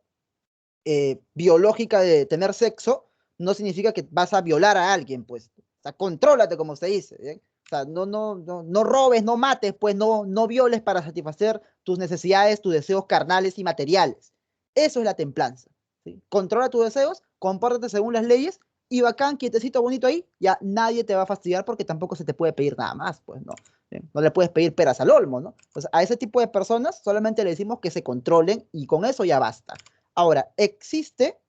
biológica de tener sexo, no significa que vas a violar a alguien, pues. O sea, contrólate, como se dice, ¿bien? O sea, no robes, no mates, pues no violes para satisfacer tus necesidades, tus deseos carnales y materiales. Eso es la templanza. ¿Sí? Controla tus deseos, compórtate según las leyes y bacán, quietecito, bonito ahí, ya nadie te va a fastidiar porque tampoco se te puede pedir nada más, pues, ¿no? ¿Bien? No le puedes pedir peras al olmo, ¿no? Pues a ese tipo de personas solamente le decimos que se controlen y con eso ya basta. Ahora, ¿existe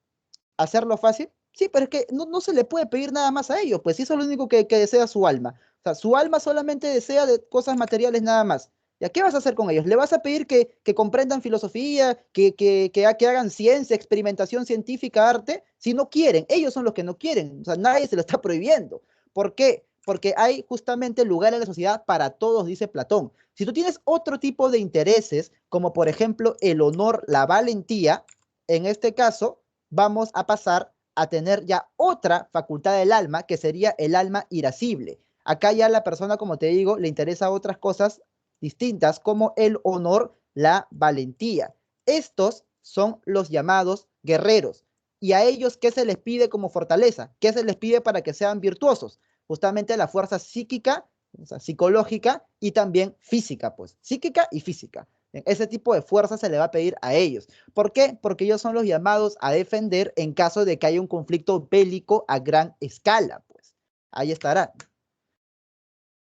hacerlo fácil? Sí, pero es que no se le puede pedir nada más a ellos, pues si eso es lo único que desea su alma. O sea, su alma solamente desea de cosas materiales nada más. ¿Ya qué vas a hacer con ellos? ¿Le vas a pedir que comprendan filosofía, que hagan ciencia, experimentación científica, arte? Si no quieren, ellos son los que no quieren. O sea, nadie se lo está prohibiendo. ¿Por qué? Porque hay justamente lugar en la sociedad para todos, dice Platón. Si tú tienes otro tipo de intereses, como por ejemplo el honor, la valentía, en este caso, vamos a pasar a tener ya otra facultad del alma, que sería el alma irascible. Acá ya la persona, como te digo, le interesa otras cosas distintas, como el honor, la valentía. Estos son los llamados guerreros. ¿Y a ellos qué se les pide como fortaleza? ¿Qué se les pide para que sean virtuosos? Justamente la fuerza psíquica, o sea, psicológica y también física, pues, psíquica y física. Ese tipo de fuerza se le va a pedir a ellos. ¿Por qué? Porque ellos son los llamados a defender en caso de que haya un conflicto bélico a gran escala, pues. Ahí estará.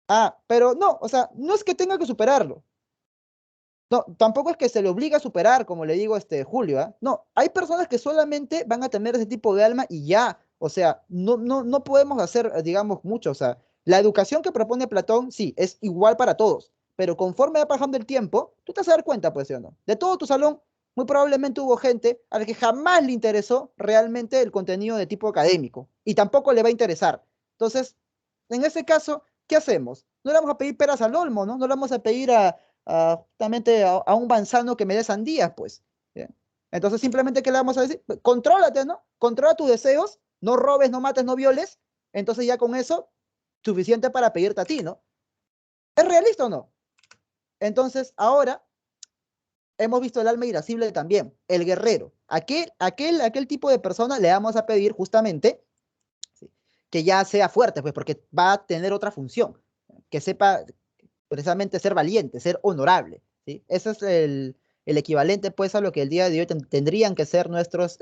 Ah, pero no, o sea, no es que tenga que superarlo. No, tampoco es que se le obliga a superar, como le digo Julio, ¿ah? No, hay personas que solamente van a tener ese tipo de alma y ya, o sea, no podemos hacer, digamos, mucho, o sea, la educación que propone Platón, sí, es igual para todos, pero conforme va pasando el tiempo, tú te vas a dar cuenta, pues, ¿sí o no? De todo tu salón, muy probablemente hubo gente a la que jamás le interesó realmente el contenido de tipo académico y tampoco le va a interesar. Entonces, en ese caso, ¿qué hacemos? No le vamos a pedir peras al olmo, ¿no? No le vamos a pedir justamente a un manzano que me dé sandías, pues. ¿Bien? Entonces, simplemente, ¿qué le vamos a decir? Pues, contrólate, ¿no? Controla tus deseos, no robes, no mates, no violes. Entonces, ya con eso, suficiente para pedirte a ti, ¿no? ¿Es realista o no? Entonces, ahora hemos visto el alma irascible también, el guerrero. Aquel tipo de persona le vamos a pedir justamente, ¿sí?, que ya sea fuerte, pues, porque va a tener otra función, que sepa precisamente ser valiente, ser honorable, ¿sí? Ese es el equivalente, pues, a lo que el día de hoy tendrían que ser nuestros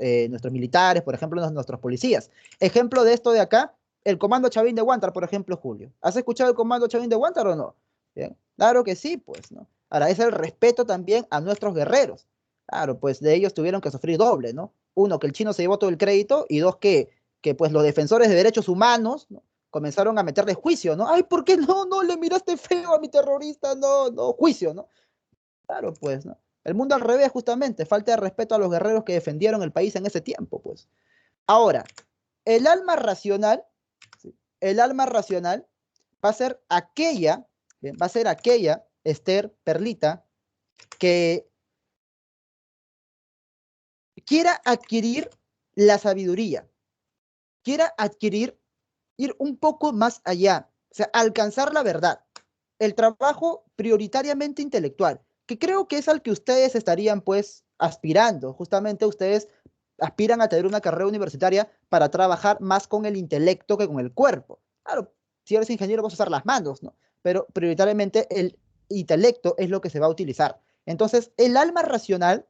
militares, por ejemplo, nuestros policías. Ejemplo de esto de acá, el Comando Chavín de Huántar, por ejemplo, Julio. ¿Has escuchado el Comando Chavín de Huántar o no? Bien, claro que sí, pues, ¿no? Ahora, es el respeto también a nuestros guerreros. Claro, pues de ellos tuvieron que sufrir doble, ¿no? Uno, que el chino se llevó todo el crédito, y dos, que pues los defensores de derechos humanos, ¿no?, comenzaron a meterle juicio, ¿no? Ay, ¿por qué no le miraste feo a mi terrorista? No, no, juicio, ¿no? Claro, pues, ¿no? El mundo al revés, justamente, falta de respeto a los guerreros que defendieron el país en ese tiempo, pues. Ahora, el alma racional, ¿sí?, el alma racional va a ser aquella, ¿bien?, va a ser aquella, Esther, Perlita, que quiera adquirir la sabiduría, quiera adquirir, ir un poco más allá, o sea, alcanzar la verdad. El trabajo prioritariamente intelectual, que creo que es al que ustedes estarían pues aspirando. Justamente ustedes aspiran a tener una carrera universitaria para trabajar más con el intelecto que con el cuerpo. Claro, si eres ingeniero vas a usar las manos, ¿no? Pero prioritariamente el intelecto es lo que se va a utilizar. Entonces, el alma racional,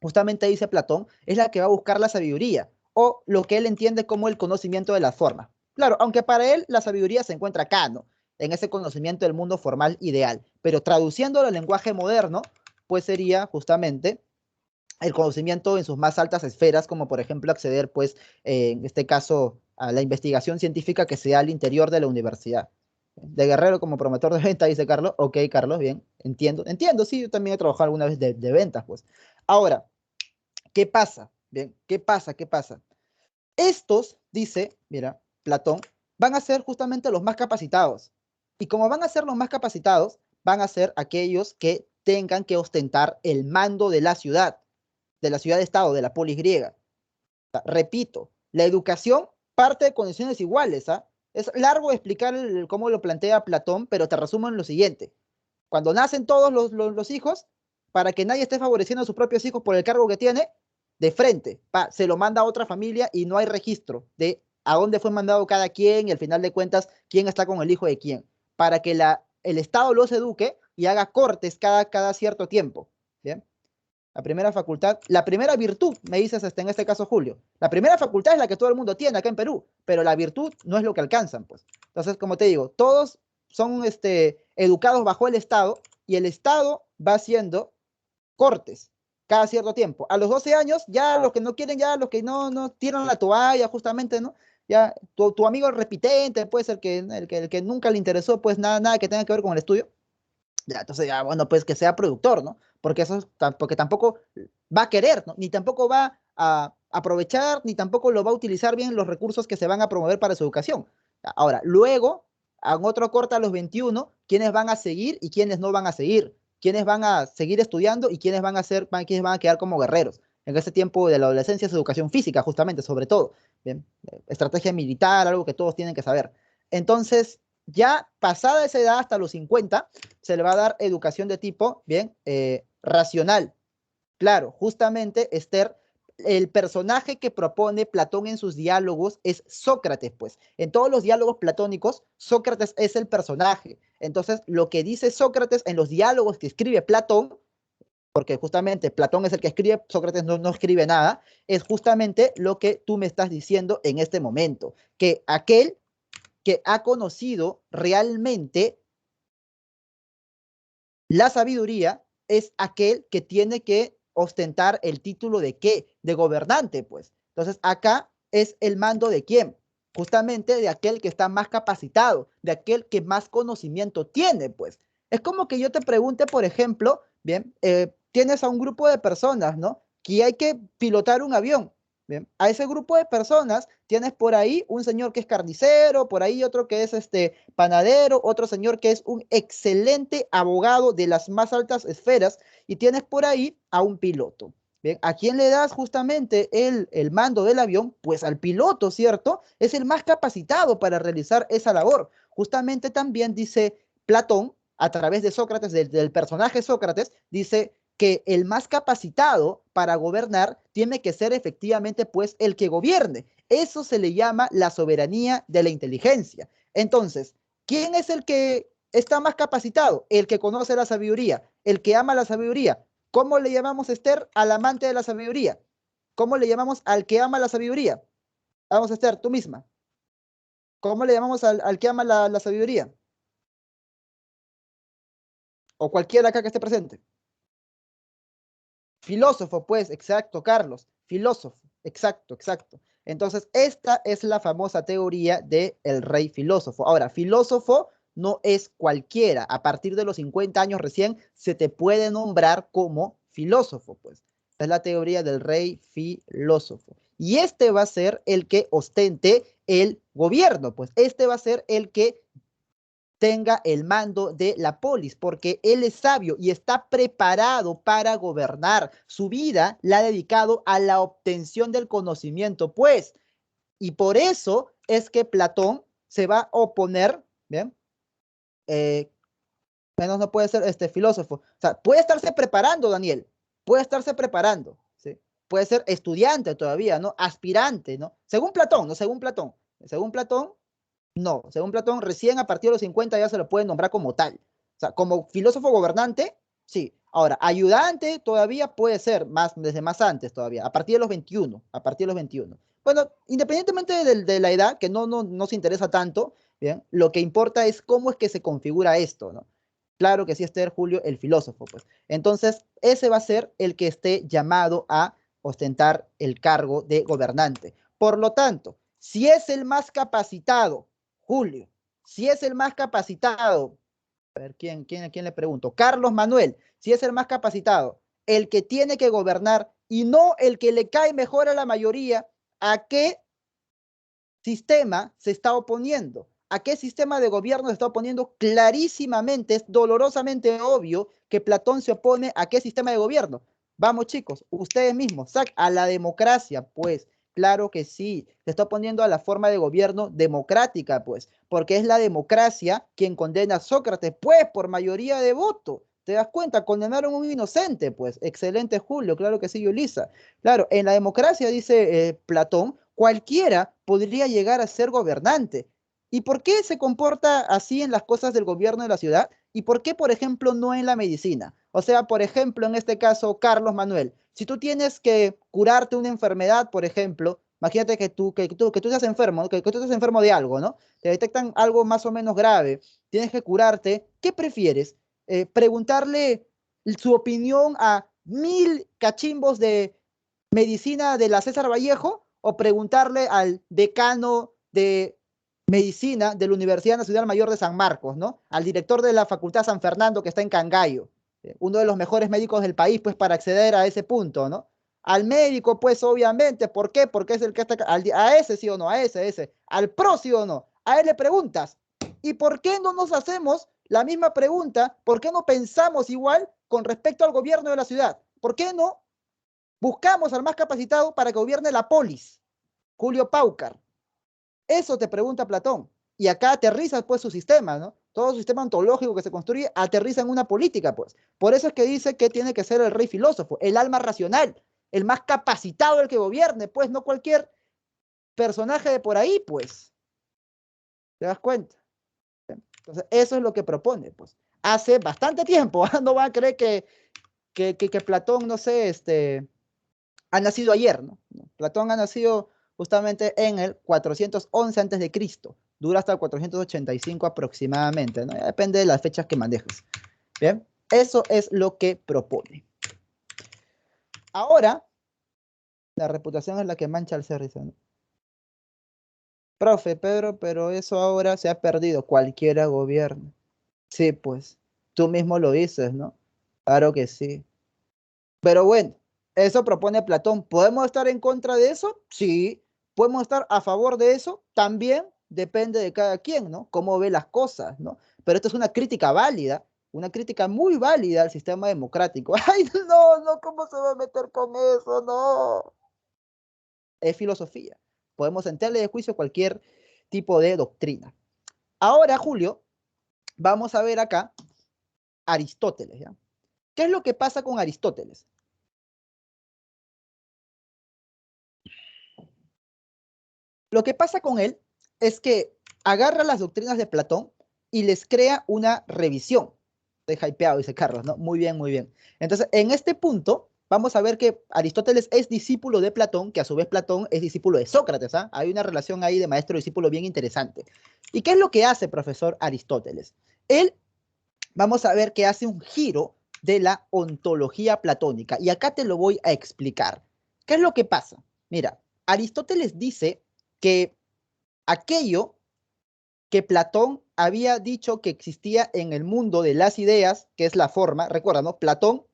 justamente dice Platón, es la que va a buscar la sabiduría, o lo que él entiende como el conocimiento de las formas. Claro, aunque para él la sabiduría se encuentra acá, ¿no?, en ese conocimiento del mundo formal ideal, pero traduciéndolo al lenguaje moderno, pues sería justamente el conocimiento en sus más altas esferas, como por ejemplo acceder, pues, en este caso, a la investigación científica que sea al interior de la universidad. De guerrero como promotor de venta, dice Carlos. Ok, Carlos, bien, entiendo, sí, yo también he trabajado alguna vez de ventas, pues. Ahora, ¿qué pasa? Bien, ¿qué pasa? Estos, dice, mira, Platón, van a ser justamente los más capacitados. Y como van a ser los más capacitados, van a ser aquellos que tengan que ostentar el mando de la ciudad-estado, de la polis griega. O sea, repito, la educación parte de condiciones iguales, ¿ah? Es largo explicar cómo lo plantea Platón, pero te resumo en lo siguiente. Cuando nacen todos los hijos, para que nadie esté favoreciendo a sus propios hijos por el cargo que tiene, de frente, se lo manda a otra familia y no hay registro de a dónde fue mandado cada quien y al final de cuentas quién está con el hijo de quién, para que el Estado los eduque y haga cortes cada cierto tiempo. ¿Bien? La primera facultad, la primera virtud, me dices en este caso Julio, la primera facultad es la que todo el mundo tiene acá en Perú, pero la virtud no es lo que alcanzan, pues. Entonces, como te digo, todos son educados bajo el Estado y el Estado va haciendo cortes cada cierto tiempo. A los 12 años, ya los que no quieren, ya los que no tiran la toalla, justamente, ¿no? Ya tu amigo repitente, pues el que nunca le interesó, pues nada que tenga que ver con el estudio. Ya, entonces, ya, bueno, pues que sea productor, ¿no? Porque porque tampoco va a querer, ¿no? Ni tampoco va a aprovechar, ni tampoco lo va a utilizar bien los recursos que se van a promover para su educación. Ahora, luego, a otro corte a los 21, quiénes van a seguir y quiénes no van a seguir, quiénes van a seguir estudiando y quiénes quiénes van a quedar como guerreros. En ese tiempo de la adolescencia es educación física, justamente, sobre todo. Bien, estrategia militar, algo que todos tienen que saber. Entonces, ya pasada esa edad, hasta los 50, se le va a dar educación de tipo, bien, racional. Claro, justamente Esther el personaje que propone Platón en sus diálogos es Sócrates, pues. En todos los diálogos platónicos, Sócrates es el personaje. Entonces, lo que dice Sócrates en los diálogos que escribe Platón, porque justamente Platón es el que escribe, Sócrates no escribe nada, es justamente lo que tú me estás diciendo en este momento, que aquel que ha conocido realmente la sabiduría es aquel que tiene que ostentar el título de ¿qué? De gobernante, pues. Entonces, acá es el mando de quién? Justamente de aquel que está más capacitado, de aquel que más conocimiento tiene, pues. Es como que yo te pregunte, por ejemplo, bien, tienes a un grupo de personas, ¿no? Que hay que pilotar un avión. Bien, a ese grupo de personas tienes por ahí un señor que es carnicero, por ahí otro que es panadero, otro señor que es un excelente abogado de las más altas esferas y tienes por ahí a un piloto. Bien, ¿a quién le das justamente el mando del avión? Pues al piloto, ¿cierto? Es el más capacitado para realizar esa labor. Justamente también dice Platón, a través de Sócrates, del personaje Sócrates, dice que el más capacitado para gobernar tiene que ser efectivamente pues el que gobierne. Eso se le llama la soberanía de la inteligencia. Entonces, ¿quién es el que está más capacitado? El que conoce la sabiduría, el que ama la sabiduría. ¿Cómo le llamamos, Esther, al amante de la sabiduría? ¿Cómo le llamamos al que ama la sabiduría? Vamos, Esther, tú misma. ¿Cómo le llamamos al que ama la sabiduría? O cualquiera acá que esté presente. Filósofo, pues, exacto, Carlos. Filósofo, exacto, exacto. Entonces, esta es la famosa teoría del rey filósofo. Ahora, filósofo no es cualquiera. A partir de los 50 años recién se te puede nombrar como filósofo, pues. Esta es la teoría del rey filósofo. Y este va a ser el que ostente el gobierno, pues. Este va a ser el que tenga el mando de la polis, porque él es sabio y está preparado para gobernar. Su vida la ha dedicado a la obtención del conocimiento, pues, y por eso es que Platón se va a oponer, ¿bien? Menos no puede ser este filósofo. O sea, puede estarse preparando, Daniel, puede estarse preparando, ¿sí? Puede ser estudiante todavía, ¿no? Aspirante, ¿no? Según Platón, ¿no? Según Platón. Según Platón, no, según Platón, recién a partir de los 50 ya se lo puede nombrar como tal. O sea, como filósofo gobernante, sí. Ahora, ayudante todavía puede ser más, desde más antes todavía, a partir de los 21, a partir de los 21. Bueno, independientemente de la edad, que no se interesa tanto, ¿bien? Lo que importa es cómo es que se configura esto, ¿no? Claro que sí, Esther, Julio, el filósofo, pues. Entonces, ese va a ser el que esté llamado a ostentar el cargo de gobernante. Por lo tanto, si es el más capacitado, Julio, si es el más capacitado, a ver, a quién le pregunto? Carlos Manuel, si es el más capacitado, el que tiene que gobernar y no el que le cae mejor a la mayoría, ¿a qué sistema se está oponiendo? ¿A qué sistema de gobierno se está oponiendo? Clarísimamente, es dolorosamente obvio que Platón se opone a qué sistema de gobierno. Vamos, chicos, ustedes mismos, a la democracia, pues. Claro que sí, se está oponiendo a la forma de gobierno democrática, pues, porque es la democracia quien condena a Sócrates, pues, por mayoría de voto. ¿Te das cuenta? Condenaron a un inocente, pues. Excelente, Julio, claro que sí, Yulisa. Claro, en la democracia, dice Platón, cualquiera podría llegar a ser gobernante. ¿Y por qué se comporta así en las cosas del gobierno de la ciudad? ¿Y por qué, por ejemplo, no en la medicina? O sea, por ejemplo, en este caso, Carlos Manuel, si tú tienes que curarte una enfermedad, por ejemplo, imagínate que tú estás enfermo, ¿no? que tú estás enfermo de algo, ¿no? Te detectan algo más o menos grave, tienes que curarte, ¿qué prefieres? ¿Preguntarle su opinión a 1000 cachimbos de medicina de la César Vallejo o preguntarle al decano de medicina de la Universidad Nacional Mayor de San Marcos, ¿no? Al director de la Facultad San Fernando que está en Cangallo, uno de los mejores médicos del país, pues para acceder a ese punto, ¿no? Al médico, pues obviamente, ¿por qué? Porque es el que está, a ese sí o no, a ese, al pro sí o no, a él le preguntas, ¿y por qué no nos hacemos la misma pregunta? ¿Por qué no pensamos igual con respecto al gobierno de la ciudad? ¿Por qué no buscamos al más capacitado para que gobierne la polis? Julio Paucar. Eso te pregunta Platón. Y acá aterriza pues su sistema, ¿no? Todo su sistema ontológico que se construye aterriza en una política, pues. Por eso es que dice que tiene que ser el rey filósofo, el alma racional. el más capacitado el que gobierne, pues, no cualquier personaje de por ahí, pues. ¿Te das cuenta? Entonces, eso es lo que propone, pues. Hace bastante tiempo, no van a creer que Platón, no sé, ha nacido ayer, ¿no? Platón ha nacido justamente en el 411 antes de Cristo, dura hasta el 485 aproximadamente, ¿no? Ya depende de las fechas que manejes. Bien, eso es lo que propone. Ahora, la reputación es la que mancha al ser, ¿no? Profe, Pedro, pero eso ahora se ha perdido, cualquiera gobierno. Sí, pues, tú mismo lo dices, ¿no? Claro que sí. Pero bueno, eso propone Platón. ¿Podemos estar en contra de eso? Sí. ¿Podemos estar a favor de eso? También depende de cada quien, ¿no? Cómo ve las cosas, ¿no? Pero esto es una crítica válida, una crítica muy válida al sistema democrático. Ay, no, no, ¿cómo se va a meter con eso? No. Es filosofía. Podemos sentarle de juicio cualquier tipo de doctrina. Ahora, Julio, vamos a ver acá Aristóteles, ¿ya? ¿Qué es lo que pasa con Aristóteles? Lo que pasa con él es que agarra las doctrinas de Platón y les crea una revisión. Estoy hypeado, dice Carlos, ¿no? Muy bien, muy bien. Entonces, en este punto, vamos a ver que Aristóteles es discípulo de Platón, que a su vez Platón es discípulo de Sócrates, ¿ah? Hay una relación ahí de maestro-discípulo bien interesante. ¿Y qué es lo que hace, profesor Aristóteles? Él, vamos a ver que hace un giro de la ontología platónica. Y acá te lo voy a explicar. ¿Qué es lo que pasa? Mira, Aristóteles dice que aquello que Platón había dicho que existía en el mundo de las ideas, que es la forma, recuerda, ¿no? Platón,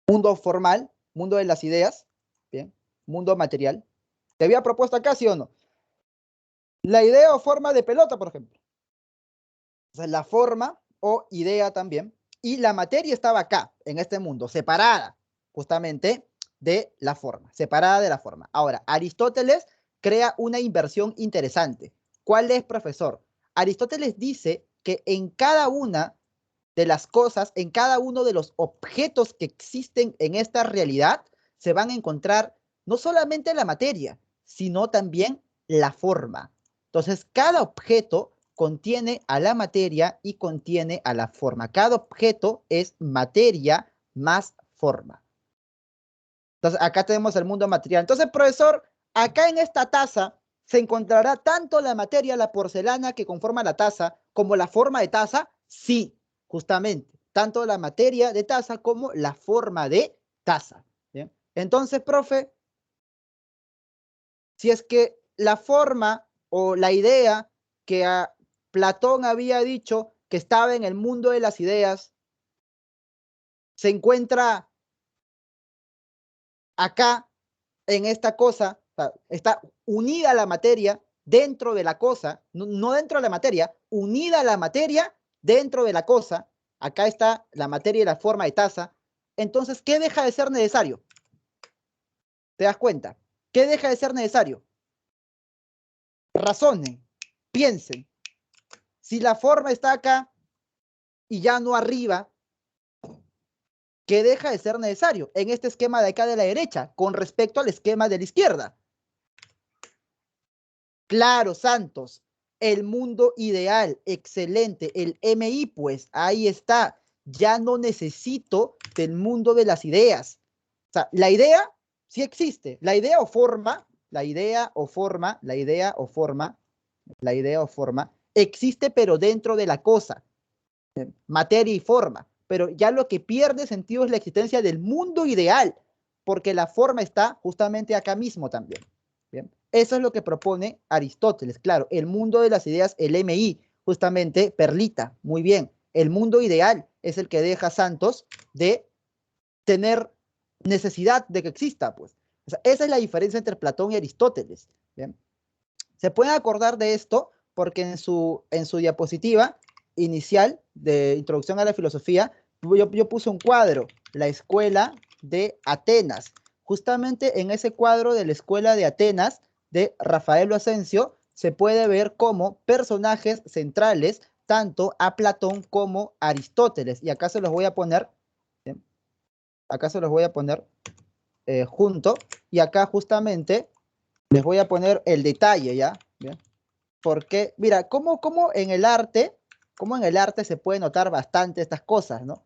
mundo formal, mundo de las ideas, bien, mundo material. ¿Te había propuesto acá, sí o no? La idea o forma de pelota, por ejemplo. O sea, la forma o idea también. Y la materia estaba acá, en este mundo, separada justamente de la forma, separada de la forma. Ahora, Aristóteles crea una inversión interesante. ¿Cuál es, profesor? Aristóteles dice que en cada una de las cosas, en cada uno de los objetos que existen en esta realidad, se van a encontrar no solamente la materia, sino también la forma. Entonces, cada objeto contiene a la materia y contiene a la forma. Cada objeto es materia más forma. Entonces, acá tenemos el mundo material. Entonces, profesor, acá en esta taza se encontrará tanto la materia, la porcelana que conforma la taza, como la forma de taza. Sí, justamente, tanto la materia de taza como la forma de taza. ¿Bien? Entonces, profe, si es que la forma o la idea que Platón había dicho que estaba en el mundo de las ideas, se encuentra acá en esta cosa, o sea, está unida a la materia dentro de la cosa, no dentro de la materia, unida a la materia dentro de la cosa. Acá está la materia y la forma de taza. Entonces, ¿qué deja de ser necesario? ¿Te das cuenta? ¿Qué deja de ser necesario? Razonen, piensen. Si la forma está acá y ya no arriba, ¿qué deja de ser necesario en este esquema de acá de la derecha con respecto al esquema de la izquierda? Claro, Santos, el mundo ideal, excelente, el MI, pues ahí está, ya no necesito del mundo de las ideas. O sea, la idea sí existe, la idea o forma, la idea o forma, la idea o forma, la idea o forma, existe pero dentro de la cosa, materia y forma, pero ya lo que pierde sentido es la existencia del mundo ideal, porque la forma está justamente acá mismo también. Bien, eso es lo que propone Aristóteles, claro, el mundo de las ideas, el MI, justamente Perlita, muy bien, el mundo ideal es el que deja Santos de tener necesidad de que exista, pues. O sea, esa es la diferencia entre Platón y Aristóteles. Bien, se pueden acordar de esto porque en su diapositiva inicial de introducción a la filosofía, yo puse un cuadro, la escuela de Atenas. Justamente en ese cuadro de la escuela de Atenas de Rafael Asensio se puede ver como personajes centrales tanto a Platón como a Aristóteles. Y acá se los voy a poner, ¿bien? Acá se los voy a poner junto, y acá justamente les voy a poner el detalle, ¿ya? ¿Bien? Porque, mira, cómo en el arte, se puede notar bastante estas cosas, ¿no?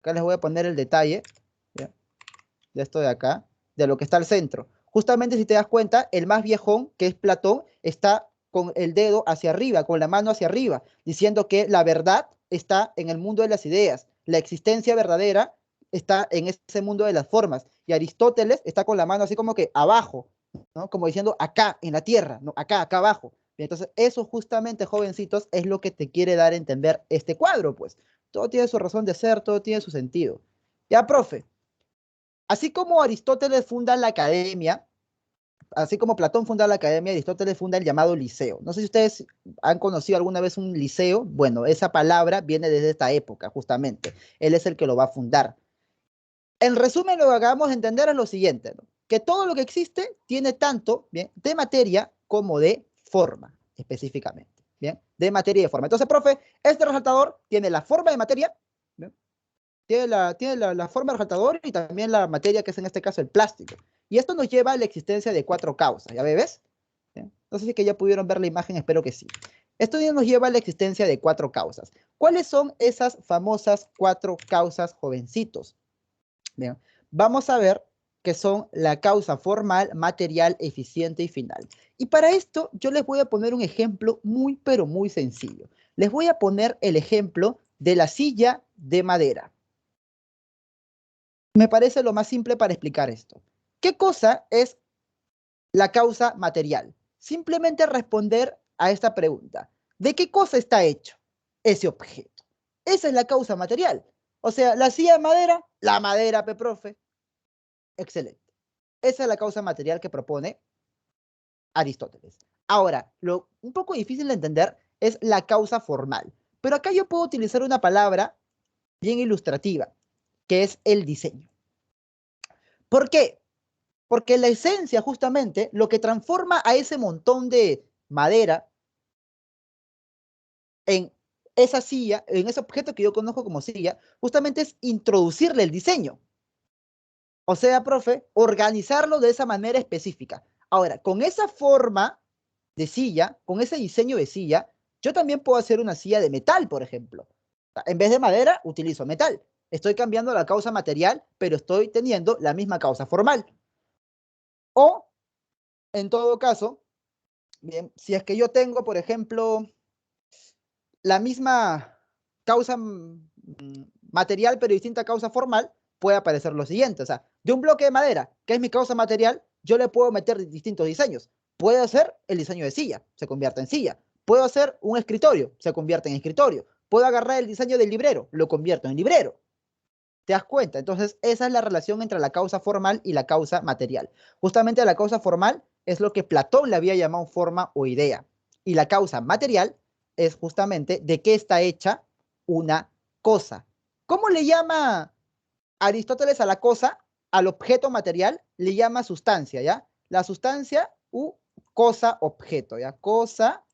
Acá les voy a poner el detalle, ¿ya? De esto de acá, de lo que está al centro. Justamente si te das cuenta, el más viejón, que es Platón, está con el dedo hacia arriba, con la mano hacia arriba, diciendo que la verdad está en el mundo de las ideas, la existencia verdadera está en ese mundo de las formas, y Aristóteles está con la mano así como que abajo, ¿no? Como diciendo acá, en la tierra, ¿no? Acá abajo. Y entonces, eso justamente, jovencitos, es lo que te quiere dar a entender este cuadro, pues. Todo tiene su razón de ser, todo tiene su sentido. Ya, profe, así como Aristóteles funda la academia, así como Platón funda la academia, Aristóteles funda el llamado liceo. No sé si ustedes han conocido alguna vez un liceo. Bueno, esa palabra viene desde esta época, justamente. Él es el que lo va a fundar. En resumen, lo que acabamos de entender es lo siguiente, ¿no? Que todo lo que existe tiene tanto, bien, de materia como de forma, específicamente, bien, de materia y de forma. Entonces, profe, este resaltador tiene la forma de materia, ¿bien? Tiene la forma del resaltador y también la materia, que es en este caso el plástico. Y esto nos lleva a la existencia de 4 causas, ¿ya ves? ¿Bien? No sé si que ya pudieron ver la imagen, espero que sí. Esto ya nos lleva a la existencia de 4 causas. ¿Cuáles son esas famosas 4 causas, jovencitos? Bien, vamos a ver que son la causa formal, material, eficiente y final. Y para esto yo les voy a poner un ejemplo muy, pero muy sencillo. Les voy a poner el ejemplo de la silla de madera. Me parece lo más simple para explicar esto. ¿Qué cosa es la causa material? Simplemente responder a esta pregunta. ¿De qué cosa está hecho ese objeto? Esa es la causa material. O sea, la silla de madera, la madera, profe. Excelente. Esa es la causa material que propone Aristóteles. Ahora, lo un poco difícil de entender es la causa formal. Pero acá yo puedo utilizar una palabra bien ilustrativa, que es el diseño. ¿Por qué? Porque la esencia, justamente, lo que transforma a ese montón de madera en esa silla, en ese objeto que yo conozco como silla, justamente es introducirle el diseño. O sea, profe, organizarlo de esa manera específica. Ahora, con esa forma de silla, con ese diseño de silla, yo también puedo hacer una silla de metal, por ejemplo. En vez de madera, utilizo metal. Estoy cambiando la causa material, pero estoy teniendo la misma causa formal. O, en todo caso, bien, si es que yo tengo, por ejemplo, la misma causa material, pero distinta causa formal, puede aparecer lo siguiente. O sea, de un bloque de madera, que es mi causa material, yo le puedo meter distintos diseños. Puedo hacer el diseño de silla, se convierte en silla. Puedo hacer un escritorio, se convierte en escritorio. Puedo agarrar el diseño del librero, lo convierto en librero. ¿Te das cuenta? Entonces, esa es la relación entre la causa formal y la causa material. Justamente la causa formal es lo que Platón le había llamado forma o idea. Y la causa material es justamente de qué está hecha una cosa. ¿Cómo le llama Aristóteles a la cosa? Al objeto material le llama sustancia, ¿ya? La sustancia u cosa objeto, ¿ya? Cosa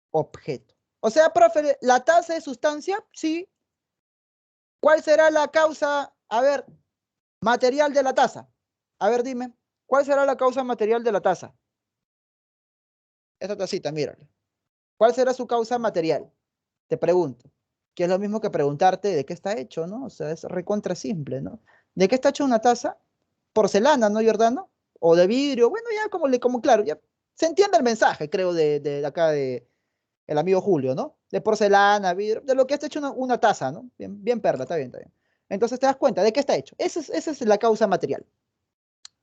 objeto. O sea, profe, ¿la taza es sustancia? Sí. ¿Cuál será la causa, a ver, material de la taza? A ver, dime, ¿cuál será la causa material de la taza? Esta tacita, mírale. ¿Cuál será su causa material? Te pregunto. Que es lo mismo que preguntarte de qué está hecho, ¿no? O sea, es recontra simple, ¿no? ¿De qué está hecha una taza? Porcelana, ¿no, Jordano? O de vidrio, bueno, ya como claro, ya se entiende el mensaje, creo, de acá de el amigo Julio, ¿no? De porcelana, vidrio, de lo que está hecho una taza, ¿no? Bien, bien perla, está bien, está bien. Entonces te das cuenta de qué está hecho. Esa es la causa material.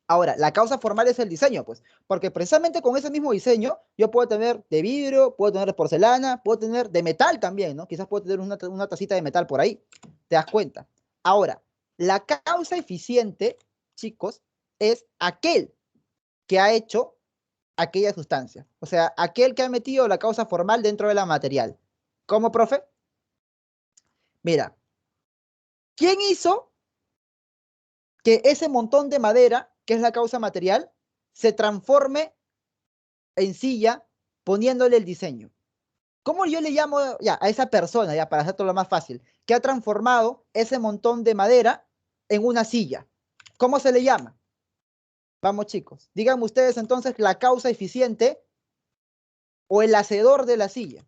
Ahora, la causa formal es el diseño, pues, porque precisamente con ese mismo diseño yo puedo tener de vidrio, puedo tener de porcelana, puedo tener de metal también, ¿no? Quizás puedo tener una tacita de metal por ahí, te das cuenta. Ahora, la causa eficiente, chicos, es aquel que ha hecho aquella sustancia, o sea, aquel que ha metido la causa formal dentro de la material. ¿Cómo, profe? Mira, ¿quién hizo que ese montón de madera, que es la causa material, se transforme en silla poniéndole el diseño? ¿Cómo yo le llamo ya a esa persona, ya para hacerlo más fácil, que ha transformado ese montón de madera en una silla? ¿Cómo se le llama? Vamos, chicos. Díganme ustedes entonces la causa eficiente o el hacedor de la silla.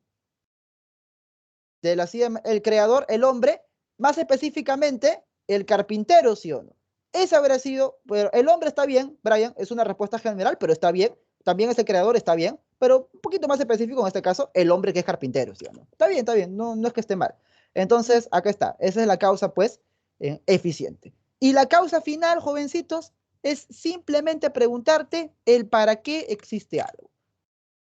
De la silla, el creador, el hombre, más específicamente, el carpintero, ¿sí o no? Ese habría sido, pero el hombre está bien, Brian, es una respuesta general, pero está bien. También ese creador está bien, pero un poquito más específico en este caso, el hombre que es carpintero, ¿sí o no? Está bien, no, no es que esté mal. Entonces, acá está, esa es la causa, pues, eficiente. Y la causa final, jovencitos, es simplemente preguntarte el para qué existe algo.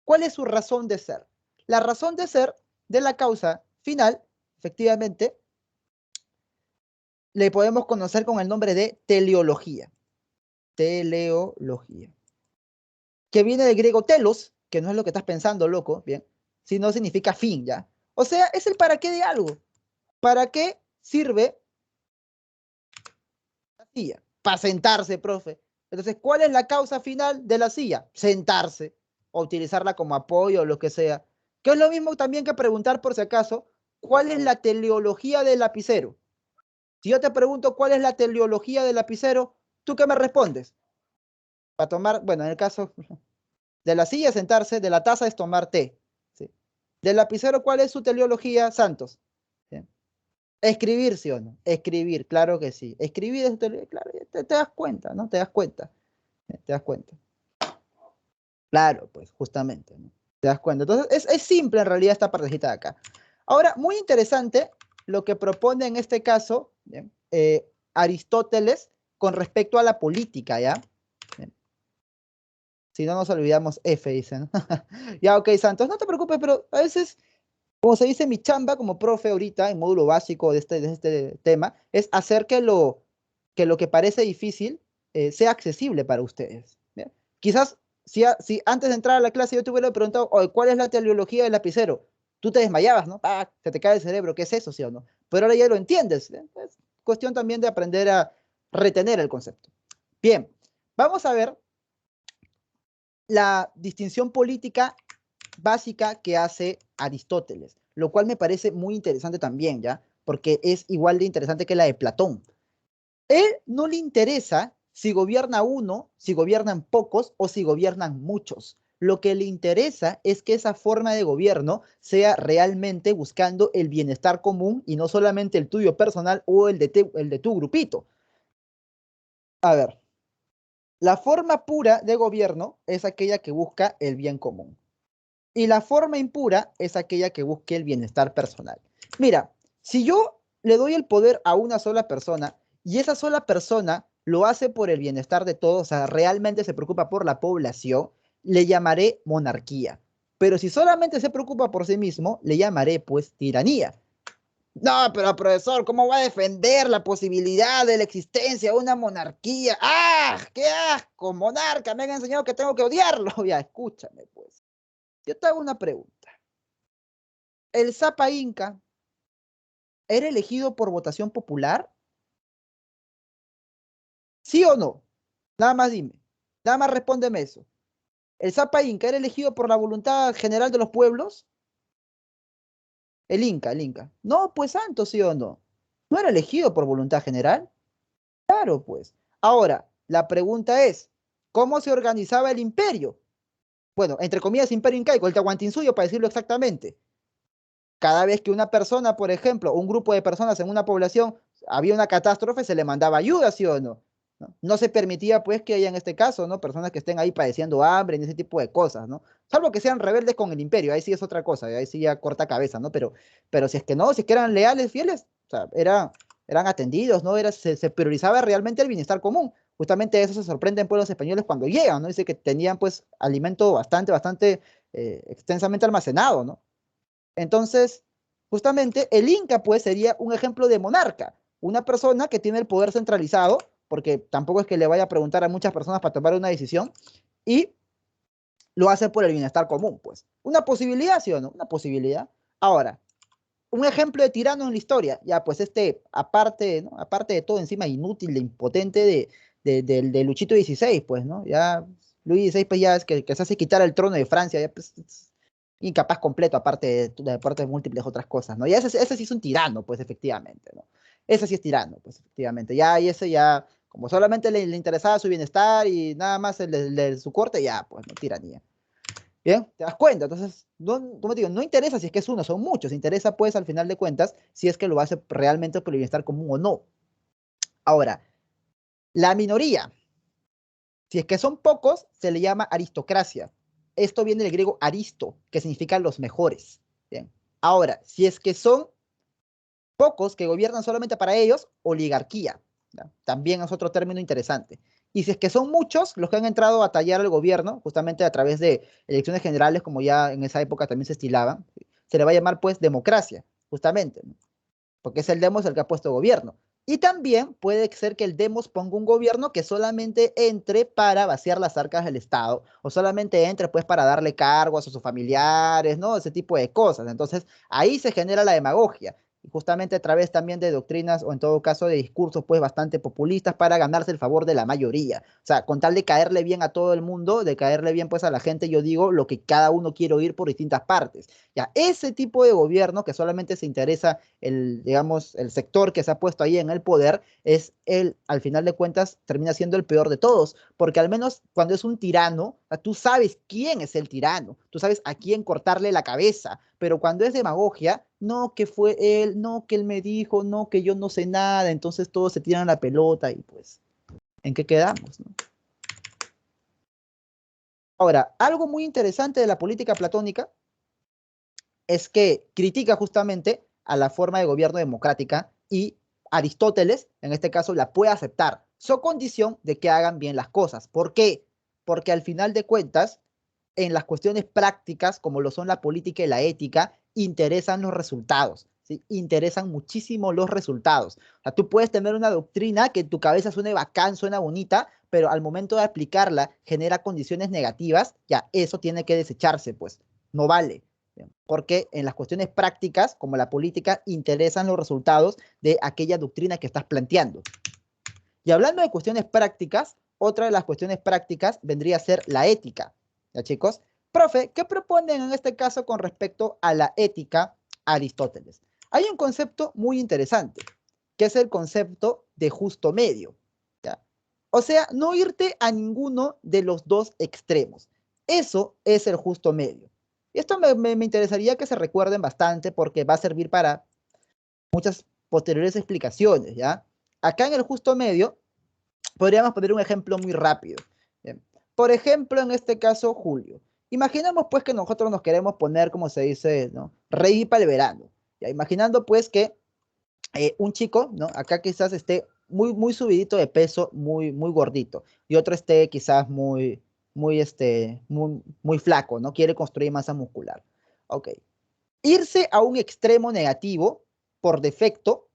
¿Cuál es su razón de ser? La razón de ser de la causa final, efectivamente, le podemos conocer con el nombre de teleología. Teleología. Que viene del griego telos, que no es lo que estás pensando, loco, bien, sino significa fin, ¿ya? O sea, es el para qué de algo. ¿Para qué sirve la silla? Para sentarse, profe. Entonces, ¿cuál es la causa final de la silla? Sentarse o utilizarla como apoyo o lo que sea. Que es lo mismo también que preguntar por si acaso, ¿cuál es la teleología del lapicero? Si yo te pregunto cuál es la teleología del lapicero, ¿tú qué me respondes? Para tomar, bueno, en el caso de la silla sentarse, de la taza es tomar té. ¿Sí? Del lapicero, ¿cuál es su teleología, Santos? ¿Sí? Escribir, ¿sí o no? Escribir, claro que sí. Escribir es claro, te das cuenta, ¿no? Te das cuenta. Te das cuenta. Claro, pues, justamente, ¿no? Te das cuenta. Entonces, es simple en realidad esta partecita de acá. Ahora, muy interesante lo que propone en este caso, ¿bien? Aristóteles con respecto a la política, ¿ya? Bien. Si no nos olvidamos F, dicen. Ya, ok, Santos, no te preocupes, pero a veces, como se dice mi chamba como profe ahorita, en módulo básico de este tema, es hacer que lo que parece difícil sea accesible para ustedes. ¿Bien? Quizás si antes de entrar a la clase yo te hubiera preguntado, oye, ¿cuál es la teleología del lapicero? Tú te desmayabas, ¿no? Ah, se te cae el cerebro, ¿qué es eso, sí o no? Pero ahora ya lo entiendes. ¿Bien? Es cuestión también de aprender a retener el concepto. Bien, vamos a ver la distinción política básica que hace Aristóteles, lo cual me parece muy interesante también, ¿ya? Porque es igual de interesante que la de Platón. Él no le interesa si gobierna uno, si gobiernan pocos o si gobiernan muchos. Lo que le interesa es que esa forma de gobierno sea realmente buscando el bienestar común y no solamente el tuyo personal o el de tu grupito. A ver, la forma pura de gobierno es aquella que busca el bien común. Y la forma impura es aquella que busque el bienestar personal. Mira, si yo le doy el poder a una sola persona y esa sola persona lo hace por el bienestar de todos, o sea, realmente se preocupa por la población, le llamaré monarquía. Pero si solamente se preocupa por sí mismo, le llamaré pues tiranía. No, pero profesor, ¿cómo va a defender la posibilidad de la existencia de una monarquía? ¡Ah! ¡Qué asco! Monarca, me han enseñado que tengo que odiarlo. Ya, escúchame, pues. Yo te hago una pregunta. ¿El Zapa Inca era elegido por votación popular? ¿Sí o no? Nada más dime. Nada más respóndeme eso. ¿El Zapa Inca era elegido por la voluntad general de los pueblos? El Inca. No, pues santo, ¿sí o no? ¿No era elegido por voluntad general? Claro, pues. Ahora, la pregunta es, ¿cómo se organizaba el imperio? Bueno, entre comillas, imperio incaico, el Tahuantinsuyo, para decirlo exactamente. Cada vez que una persona, por ejemplo, un grupo de personas en una población, había una catástrofe, se le mandaba ayuda, ¿sí o no? ¿No? No se permitía, pues, que haya en este caso, ¿no? Personas que estén ahí padeciendo hambre, y ese tipo de cosas, ¿no? Salvo que sean rebeldes con el imperio, ahí sí es otra cosa, ahí sí ya corta cabeza, ¿no? Pero si es que no, si es que eran leales, fieles, o sea, eran atendidos, ¿no? Se priorizaba realmente el bienestar común. Justamente eso se sorprende en pueblos españoles cuando llegan, ¿no? Dice que tenían, pues, alimento bastante extensamente almacenado, ¿no? Entonces, justamente el Inca, pues, sería un ejemplo de monarca, una persona que tiene el poder centralizado, porque tampoco es que le vaya a preguntar a muchas personas para tomar una decisión, y lo hace por el bienestar común, pues. Una posibilidad, ¿sí o no? Una posibilidad. Ahora, un ejemplo de tirano en la historia, ya, pues aparte, ¿no? Aparte de todo, encima inútil, de impotente de Luchito XVI, pues, ¿no? Ya, Luis XVI, pues ya es que se hace quitar el trono de Francia, ya, pues, incapaz completo, aparte de múltiples otras cosas, ¿no? Y ese sí es un tirano, pues, efectivamente, ¿no? Ese sí es tirano, pues, efectivamente. Ya, y ese ya, Como solamente le interesaba su bienestar y nada más el de su corte, ya, pues, no, tiranía. Bien, te das cuenta. Entonces, no, como te digo, no interesa si es que es uno, son muchos. Interesa, pues, al final de cuentas, si es que lo hace realmente por el bienestar común o no. Ahora, la minoría, si es que son pocos, se le llama aristocracia. Esto viene del griego aristo, que significa los mejores. Bien. Ahora, si es que son pocos que gobiernan solamente para ellos, oligarquía. ¿Ya? También es otro término interesante. Y si es que son muchos los que han entrado a tallar al gobierno, justamente a través de elecciones generales, como ya en esa época también se estilaban, se le va a llamar pues democracia, justamente, ¿no? Porque es el demos el que ha puesto gobierno. Y también puede ser que el demos ponga un gobierno que solamente entre para vaciar las arcas del Estado, o solamente entre pues para darle cargos a sus familiares, ¿no? Ese tipo de cosas. Entonces, ahí se genera la demagogia. Y justamente a través también de doctrinas o en todo caso de discursos pues bastante populistas para ganarse el favor de la mayoría. O sea, con tal de caerle bien a todo el mundo, de caerle bien pues a la gente, yo digo lo que cada uno quiere oír por distintas partes. Ya, ese tipo de gobierno que solamente se interesa digamos, el sector que se ha puesto ahí en el poder, es el, al final de cuentas, termina siendo el peor de todos, porque al menos cuando es un tirano, tú sabes quién es el tirano, tú sabes a quién cortarle la cabeza, pero cuando es demagogia, no que fue él, no que él me dijo, no que yo no sé nada, entonces todos se tiran la pelota y pues, ¿en qué quedamos, no? Ahora, algo muy interesante de la política platónica es que critica justamente a la forma de gobierno democrática y Aristóteles, en este caso, la puede aceptar, so condición de que hagan bien las cosas. ¿Por qué? Porque al final de cuentas, en las cuestiones prácticas, como lo son la política y la ética, interesan los resultados. ¿Sí? Interesan muchísimo los resultados. O sea, tú puedes tener una doctrina que en tu cabeza suene bacán, suena bonita, pero al momento de aplicarla genera condiciones negativas, ya eso tiene que desecharse, pues no vale. Porque en las cuestiones prácticas, como la política, interesan los resultados de aquella doctrina que estás planteando. Y hablando de cuestiones prácticas, otra de las cuestiones prácticas vendría a ser la ética. ¿Ya, chicos? Profe, ¿qué proponen en este caso con respecto a la ética Aristóteles? Hay un concepto muy interesante, que es el concepto de justo medio. ¿Ya? O sea, no irte a ninguno de los dos extremos. Eso es el justo medio. Y esto me interesaría que se recuerden bastante porque va a servir para muchas posteriores explicaciones, ¿ya? Acá en el justo medio podríamos poner un ejemplo muy rápido. Bien. Por ejemplo, en este caso, Julio. Imaginemos pues que nosotros nos queremos poner, como se dice, ¿no? Reír para el verano. ¿Ya? Imaginando pues que un chico, ¿no? Acá quizás esté muy subidito de peso, muy gordito, y otro esté quizás muy flaco, ¿no? Quiere construir masa muscular. Ok. Irse a un extremo negativo por defecto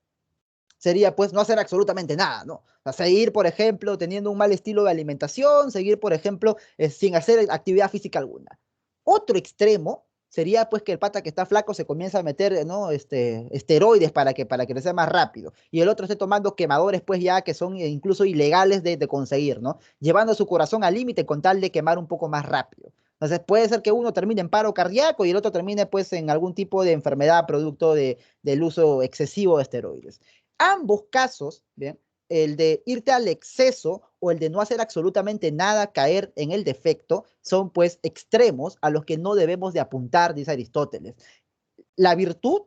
sería pues no hacer absolutamente nada, ¿no? O sea, seguir, por ejemplo, teniendo un mal estilo de alimentación, seguir, por ejemplo, sin hacer actividad física alguna. Otro extremo sería pues que el pata que está flaco se comienza a meter, ¿no? Esteroides para que le sea más rápido. Y el otro esté tomando quemadores pues ya que son incluso ilegales de conseguir, ¿no? Llevando su corazón al límite con tal de quemar un poco más rápido. Entonces puede ser que uno termine en paro cardíaco y el otro termine pues en algún tipo de enfermedad producto del uso excesivo de esteroides. Ambos casos, ¿bien? El de irte al exceso o el de no hacer absolutamente nada, caer en el defecto, son pues extremos a los que no debemos de apuntar, dice Aristóteles. La virtud,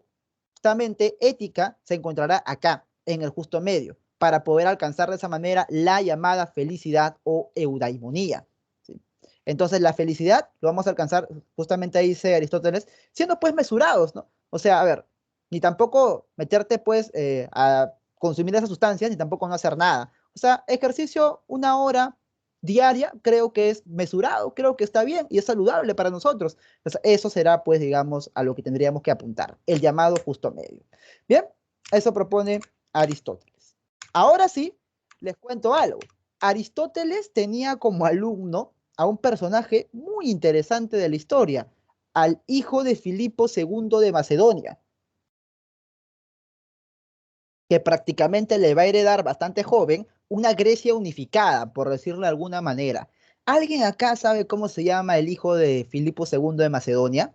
justamente ética, se encontrará acá, en el justo medio, para poder alcanzar de esa manera la llamada felicidad o eudaimonía. ¿Sí? Entonces, la felicidad lo vamos a alcanzar, justamente ahí dice Aristóteles, siendo pues mesurados, ¿no? O sea, a ver, ni tampoco meterte pues a consumir esas sustancias, ni tampoco no hacer nada. O sea, ejercicio 1 hora diaria, creo que es mesurado, creo que está bien y es saludable para nosotros. Entonces, eso será, pues, digamos, a lo que tendríamos que apuntar, el llamado justo medio. Bien, eso propone Aristóteles. Ahora sí, les cuento algo. Aristóteles tenía como alumno a un personaje muy interesante de la historia, al hijo de Filipo II de Macedonia, que prácticamente le va a heredar bastante joven una Grecia unificada, por decirlo de alguna manera. ¿Alguien acá sabe cómo se llama el hijo de Filipo II de Macedonia?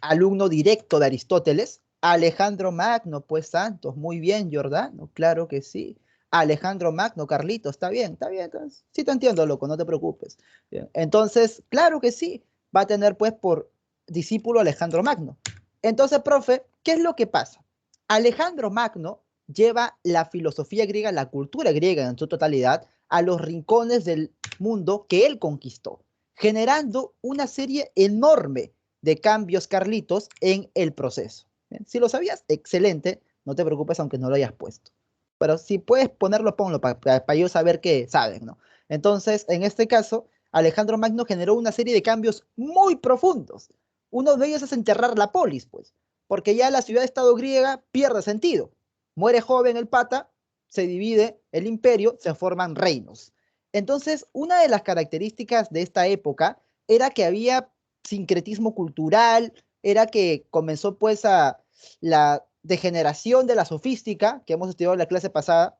Alumno directo de Aristóteles. Alejandro Magno, pues Santos, muy bien, Giordano, claro que sí. Alejandro Magno, Carlito, está bien, entonces, sí te entiendo, loco, no te preocupes. Bien, entonces, claro que sí, va a tener pues por discípulo Alejandro Magno. Entonces, profe, ¿qué es lo que pasa? Alejandro Magno lleva la filosofía griega, la cultura griega en su totalidad, a los rincones del mundo que él conquistó, generando una serie enorme de cambios, Carlitos, en el proceso. ¿Bien? Si lo sabías, excelente, no te preocupes aunque no lo hayas puesto. Pero si puedes ponerlo, ponlo para yo saber que saben, ¿no? Entonces, en este caso, Alejandro Magno generó una serie de cambios muy profundos. Uno de ellos es enterrar la polis, pues, porque ya la ciudad-estado griega pierde sentido. Muere joven el pata, se divide el imperio, se forman reinos. Entonces, una de las características de esta época era que había sincretismo cultural, era que comenzó pues a la degeneración de la sofística, que hemos estudiado en la clase pasada,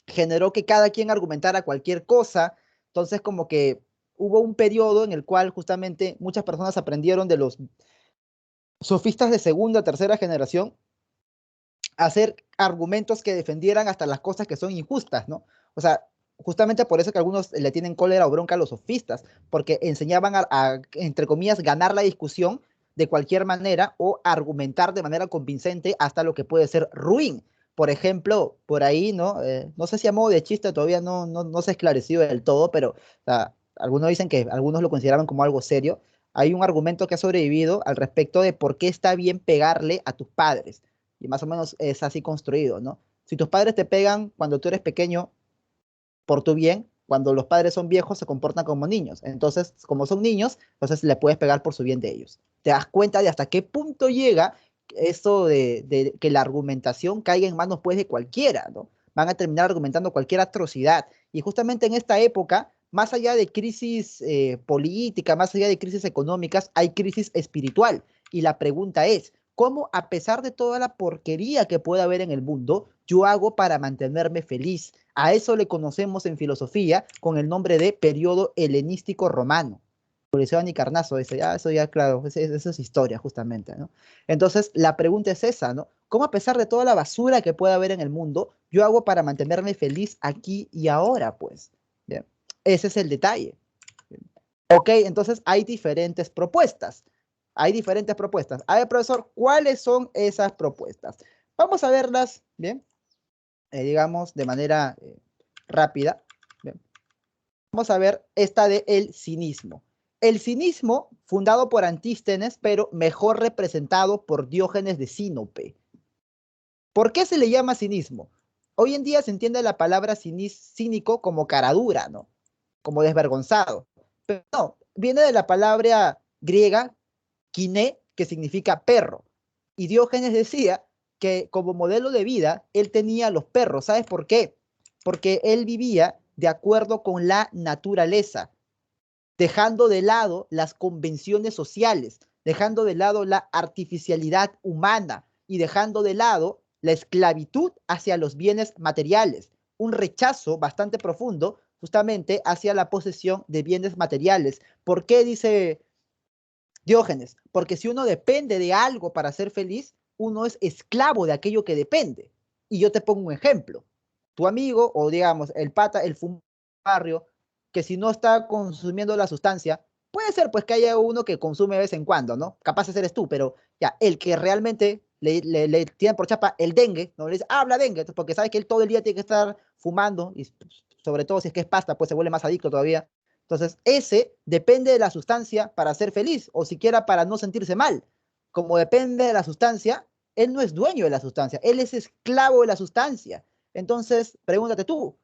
generó que cada quien argumentara cualquier cosa, entonces como que hubo un periodo en el cual justamente muchas personas aprendieron de los sofistas de segunda, tercera generación a hacer argumentos que defendieran hasta las cosas que son injustas, ¿no? O sea, justamente por eso que algunos le tienen cólera o bronca a los sofistas, porque enseñaban entre comillas, ganar la discusión de cualquier manera o argumentar de manera convincente hasta lo que puede ser ruin. Por ejemplo, por ahí, ¿no? No sé si a modo de chiste todavía no se ha esclarecido del todo, pero o sea, algunos dicen que algunos lo consideraban como algo serio. Hay un argumento que ha sobrevivido al respecto de por qué está bien pegarle a tus padres. Y más o menos es así construido, ¿no? Si tus padres te pegan cuando tú eres pequeño, por tu bien, cuando los padres son viejos se comportan como niños. Entonces, como son niños, entonces le puedes pegar por su bien de ellos. Te das cuenta de hasta qué punto llega eso de que la argumentación caiga en manos pues de cualquiera, ¿no? Van a terminar argumentando cualquier atrocidad. Y justamente en esta época, más allá de crisis política, más allá de crisis económicas, hay crisis espiritual. Y la pregunta es, ¿cómo a pesar de toda la porquería que pueda haber en el mundo, yo hago para mantenerme feliz? A eso le conocemos en filosofía con el nombre de periodo helenístico romano. Coliseo Nicarnazo, eso ya, claro, eso es historia justamente, ¿no? Entonces, la pregunta es esa, ¿no? ¿Cómo a pesar de toda la basura que pueda haber en el mundo, yo hago para mantenerme feliz aquí y ahora, pues? Bien, ese es el detalle. Bien. Ok, entonces hay diferentes propuestas. Hay diferentes propuestas. A ver, profesor, ¿cuáles son esas propuestas? Vamos a verlas, ¿bien? Digamos, de manera rápida. Bien. Vamos a ver esta de el cinismo. El cinismo, fundado por Antístenes, pero mejor representado por Diógenes de Sinope. ¿Por qué se le llama cinismo? Hoy en día se entiende la palabra cínico como caradura, ¿no? Como desvergonzado. Pero no, viene de la palabra griega kiné, que significa perro. Y Diógenes decía que como modelo de vida, él tenía los perros. ¿Sabes por qué? Porque él vivía de acuerdo con la naturaleza, dejando de lado las convenciones sociales, dejando de lado la artificialidad humana y dejando de lado la esclavitud hacia los bienes materiales, un rechazo bastante profundo justamente hacia la posesión de bienes materiales. ¿Por qué dice Diógenes? Porque si uno depende de algo para ser feliz, uno es esclavo de aquello que depende. Y yo te pongo un ejemplo. Tu amigo, o digamos, el pata, el barrio, que si no está consumiendo la sustancia, puede ser pues que haya uno que consume de vez en cuando, ¿no? Capaz de eres tú, pero ya, el que realmente le tiene por chapa el dengue, ¿no? Le dice, habla dengue, porque sabe que él todo el día tiene que estar fumando, y sobre todo si es que es pasta, pues se vuelve más adicto todavía. Entonces, ese depende de la sustancia para ser feliz o siquiera para no sentirse mal. Como depende de la sustancia, él no es dueño de la sustancia, él es esclavo de la sustancia. Entonces, pregúntate tú,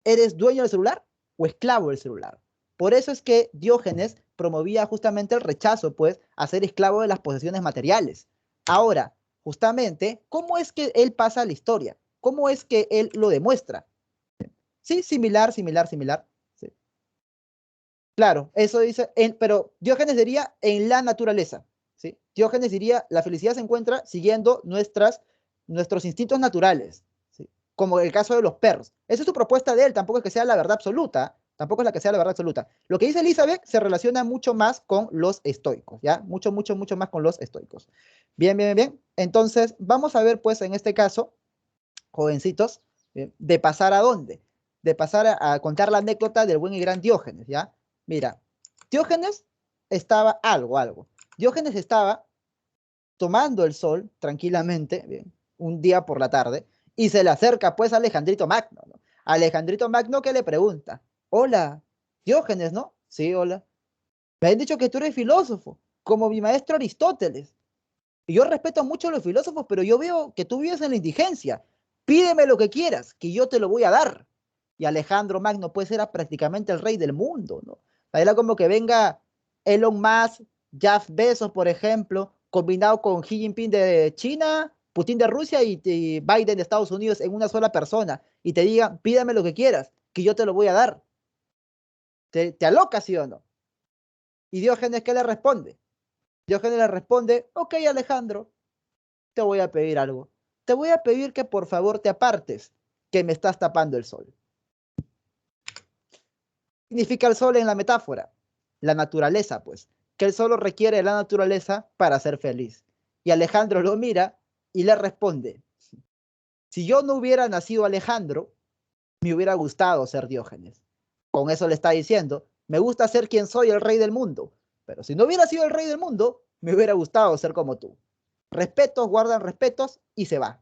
¿eres dueño del celular o esclavo del celular? Por eso es que Diógenes promovía justamente el rechazo, pues, a ser esclavo de las posesiones materiales. Ahora, justamente, ¿cómo es que él pasa a la historia? ¿Cómo es que él lo demuestra? Sí, similar. Sí. Claro, eso dice, pero Diógenes diría en la naturaleza, ¿sí? Diógenes diría, la felicidad se encuentra siguiendo nuestros instintos naturales, ¿sí? Como el caso de los perros. Esa es su propuesta de él, tampoco es que sea la verdad absoluta, tampoco es la que sea la verdad absoluta. Lo que dice Elizabeth se relaciona mucho más con los estoicos, ¿ya? Mucho más con los estoicos. Bien. Entonces, vamos a ver, pues, en este caso, jovencitos, ¿De pasar a dónde? De pasar a contar la anécdota del buen y gran Diógenes, ¿ya? Mira, Diógenes estaba algo. Diógenes estaba tomando el sol tranquilamente, bien, un día por la tarde, y se le acerca pues a Alejandrito Magno, ¿no? Alejandrito Magno que le pregunta, hola, Diógenes, ¿no? Sí, hola. Me han dicho que tú eres filósofo, como mi maestro Aristóteles. Y yo respeto mucho a los filósofos, pero yo veo que tú vives en la indigencia. Pídeme lo que quieras, que yo te lo voy a dar. Y Alejandro Magno, pues era prácticamente el rey del mundo, ¿no? Era como que venga Elon Musk, Jeff Bezos, por ejemplo, combinado con Xi Jinping de China, Putin de Rusia y Biden de Estados Unidos en una sola persona y te diga, pídame lo que quieras, que yo te lo voy a dar. ¿Te alocas, sí o no? Y Diógenes, ¿qué le responde? Diógenes le responde, ok, Alejandro, te voy a pedir algo. Te voy a pedir que por favor te apartes, que me estás tapando el sol. Significa el sol en la metáfora, la naturaleza, pues, que el sol requiere la naturaleza para ser feliz. Y Alejandro lo mira y le responde, si yo no hubiera nacido Alejandro, me hubiera gustado ser Diógenes. Con eso le está diciendo, me gusta ser quien soy, el rey del mundo, pero si no hubiera sido el rey del mundo, me hubiera gustado ser como tú. Respetos guardan respetos y se va.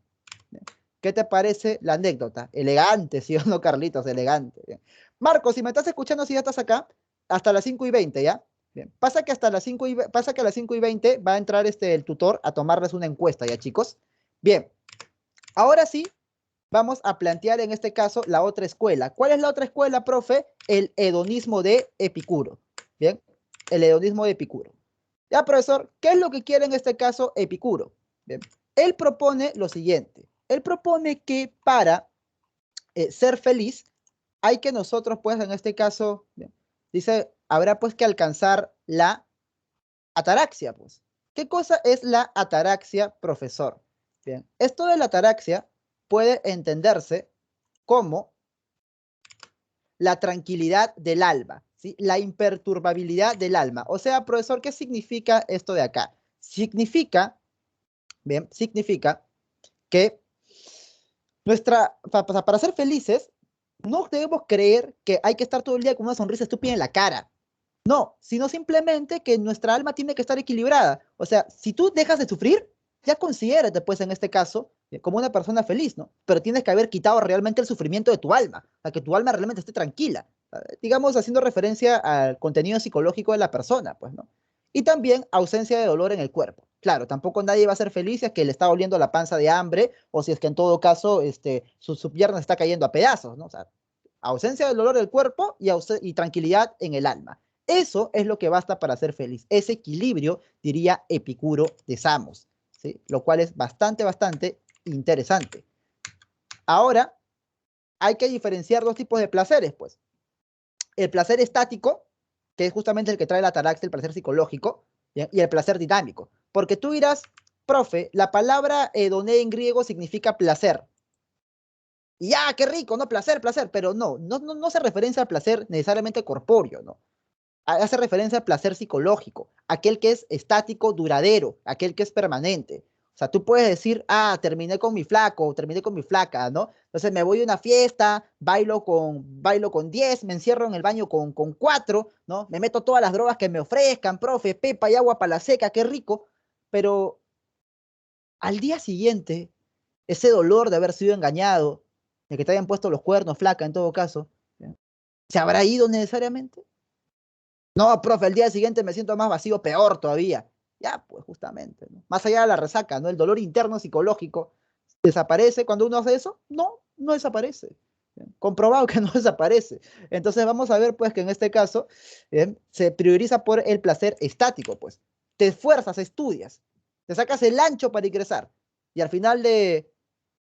¿Qué te parece la anécdota? Elegante, ¿sí o no, Carlitos? Elegante. Bien. Marcos, si me estás escuchando, si ya estás acá, hasta las 5:20, ¿ya? Bien. Pasa que a las 5:20 va a entrar el tutor a tomarles una encuesta, ¿ya, chicos? Bien. Ahora sí, vamos a plantear en este caso la otra escuela. ¿Cuál es la otra escuela, profe? El hedonismo de Epicuro. Bien, el hedonismo de Epicuro. Ya, profesor, ¿qué es lo que quiere en este caso Epicuro? Bien, él propone lo siguiente. Él propone que para ser feliz hay que nosotros, pues, en este caso, bien, dice, habrá pues que alcanzar la ataraxia, pues. ¿Qué cosa es la ataraxia, profesor? Bien, esto de la ataraxia puede entenderse como la tranquilidad del alma, ¿sí? La imperturbabilidad del alma. O sea, profesor, ¿qué significa esto de acá? Significa, bien, significa que para ser felices, no debemos creer que hay que estar todo el día con una sonrisa estúpida en la cara. No, sino simplemente que nuestra alma tiene que estar equilibrada. O sea, si tú dejas de sufrir, ya considérate, pues, en este caso, como una persona feliz, ¿no? Pero tienes que haber quitado realmente el sufrimiento de tu alma, para que tu alma realmente esté tranquila. Digamos, haciendo referencia al contenido psicológico de la persona, pues, ¿no? Y también ausencia de dolor en el cuerpo. Claro, tampoco nadie va a ser feliz si es que le está oliendo la panza de hambre o si es que en todo caso su pierna está cayendo a pedazos, ¿no? O sea, ausencia del dolor del cuerpo y tranquilidad en el alma. Eso es lo que basta para ser feliz. Ese equilibrio, diría Epicuro de Samos, ¿sí? Lo cual es bastante interesante. Ahora, hay que diferenciar dos tipos de placeres, pues. El placer estático, que es justamente el que trae la ataraxia, el placer psicológico, ¿bien? Y el placer dinámico. Porque tú dirás, profe, la palabra hedoné en griego significa placer. Y ya, qué rico, ¿no? Placer, pero no hace referencia al placer necesariamente corpóreo, ¿no? Hace referencia al placer psicológico, aquel que es estático, duradero, aquel que es permanente. O sea, tú puedes decir, terminé con mi flaco, terminé con mi flaca, ¿no? Entonces me voy a una fiesta, bailo con 10, me encierro en el baño con 4, ¿no? Me meto todas las drogas que me ofrezcan, profe, pepa y agua para la seca, qué rico. Pero al día siguiente, ese dolor de haber sido engañado, de que te hayan puesto los cuernos, flaca en todo caso, ¿ya? ¿Se habrá ido necesariamente? No, profe, el día siguiente me siento más vacío, peor todavía. Ya, pues justamente, ¿no? Más allá de la resaca, ¿no? El dolor interno psicológico desaparece cuando uno hace eso. No, no desaparece. ¿Bien? Comprobado que no desaparece. Entonces vamos a ver, pues, que en este caso se prioriza por el placer estático, pues. Te esfuerzas, estudias, te sacas el ancho para ingresar y al final de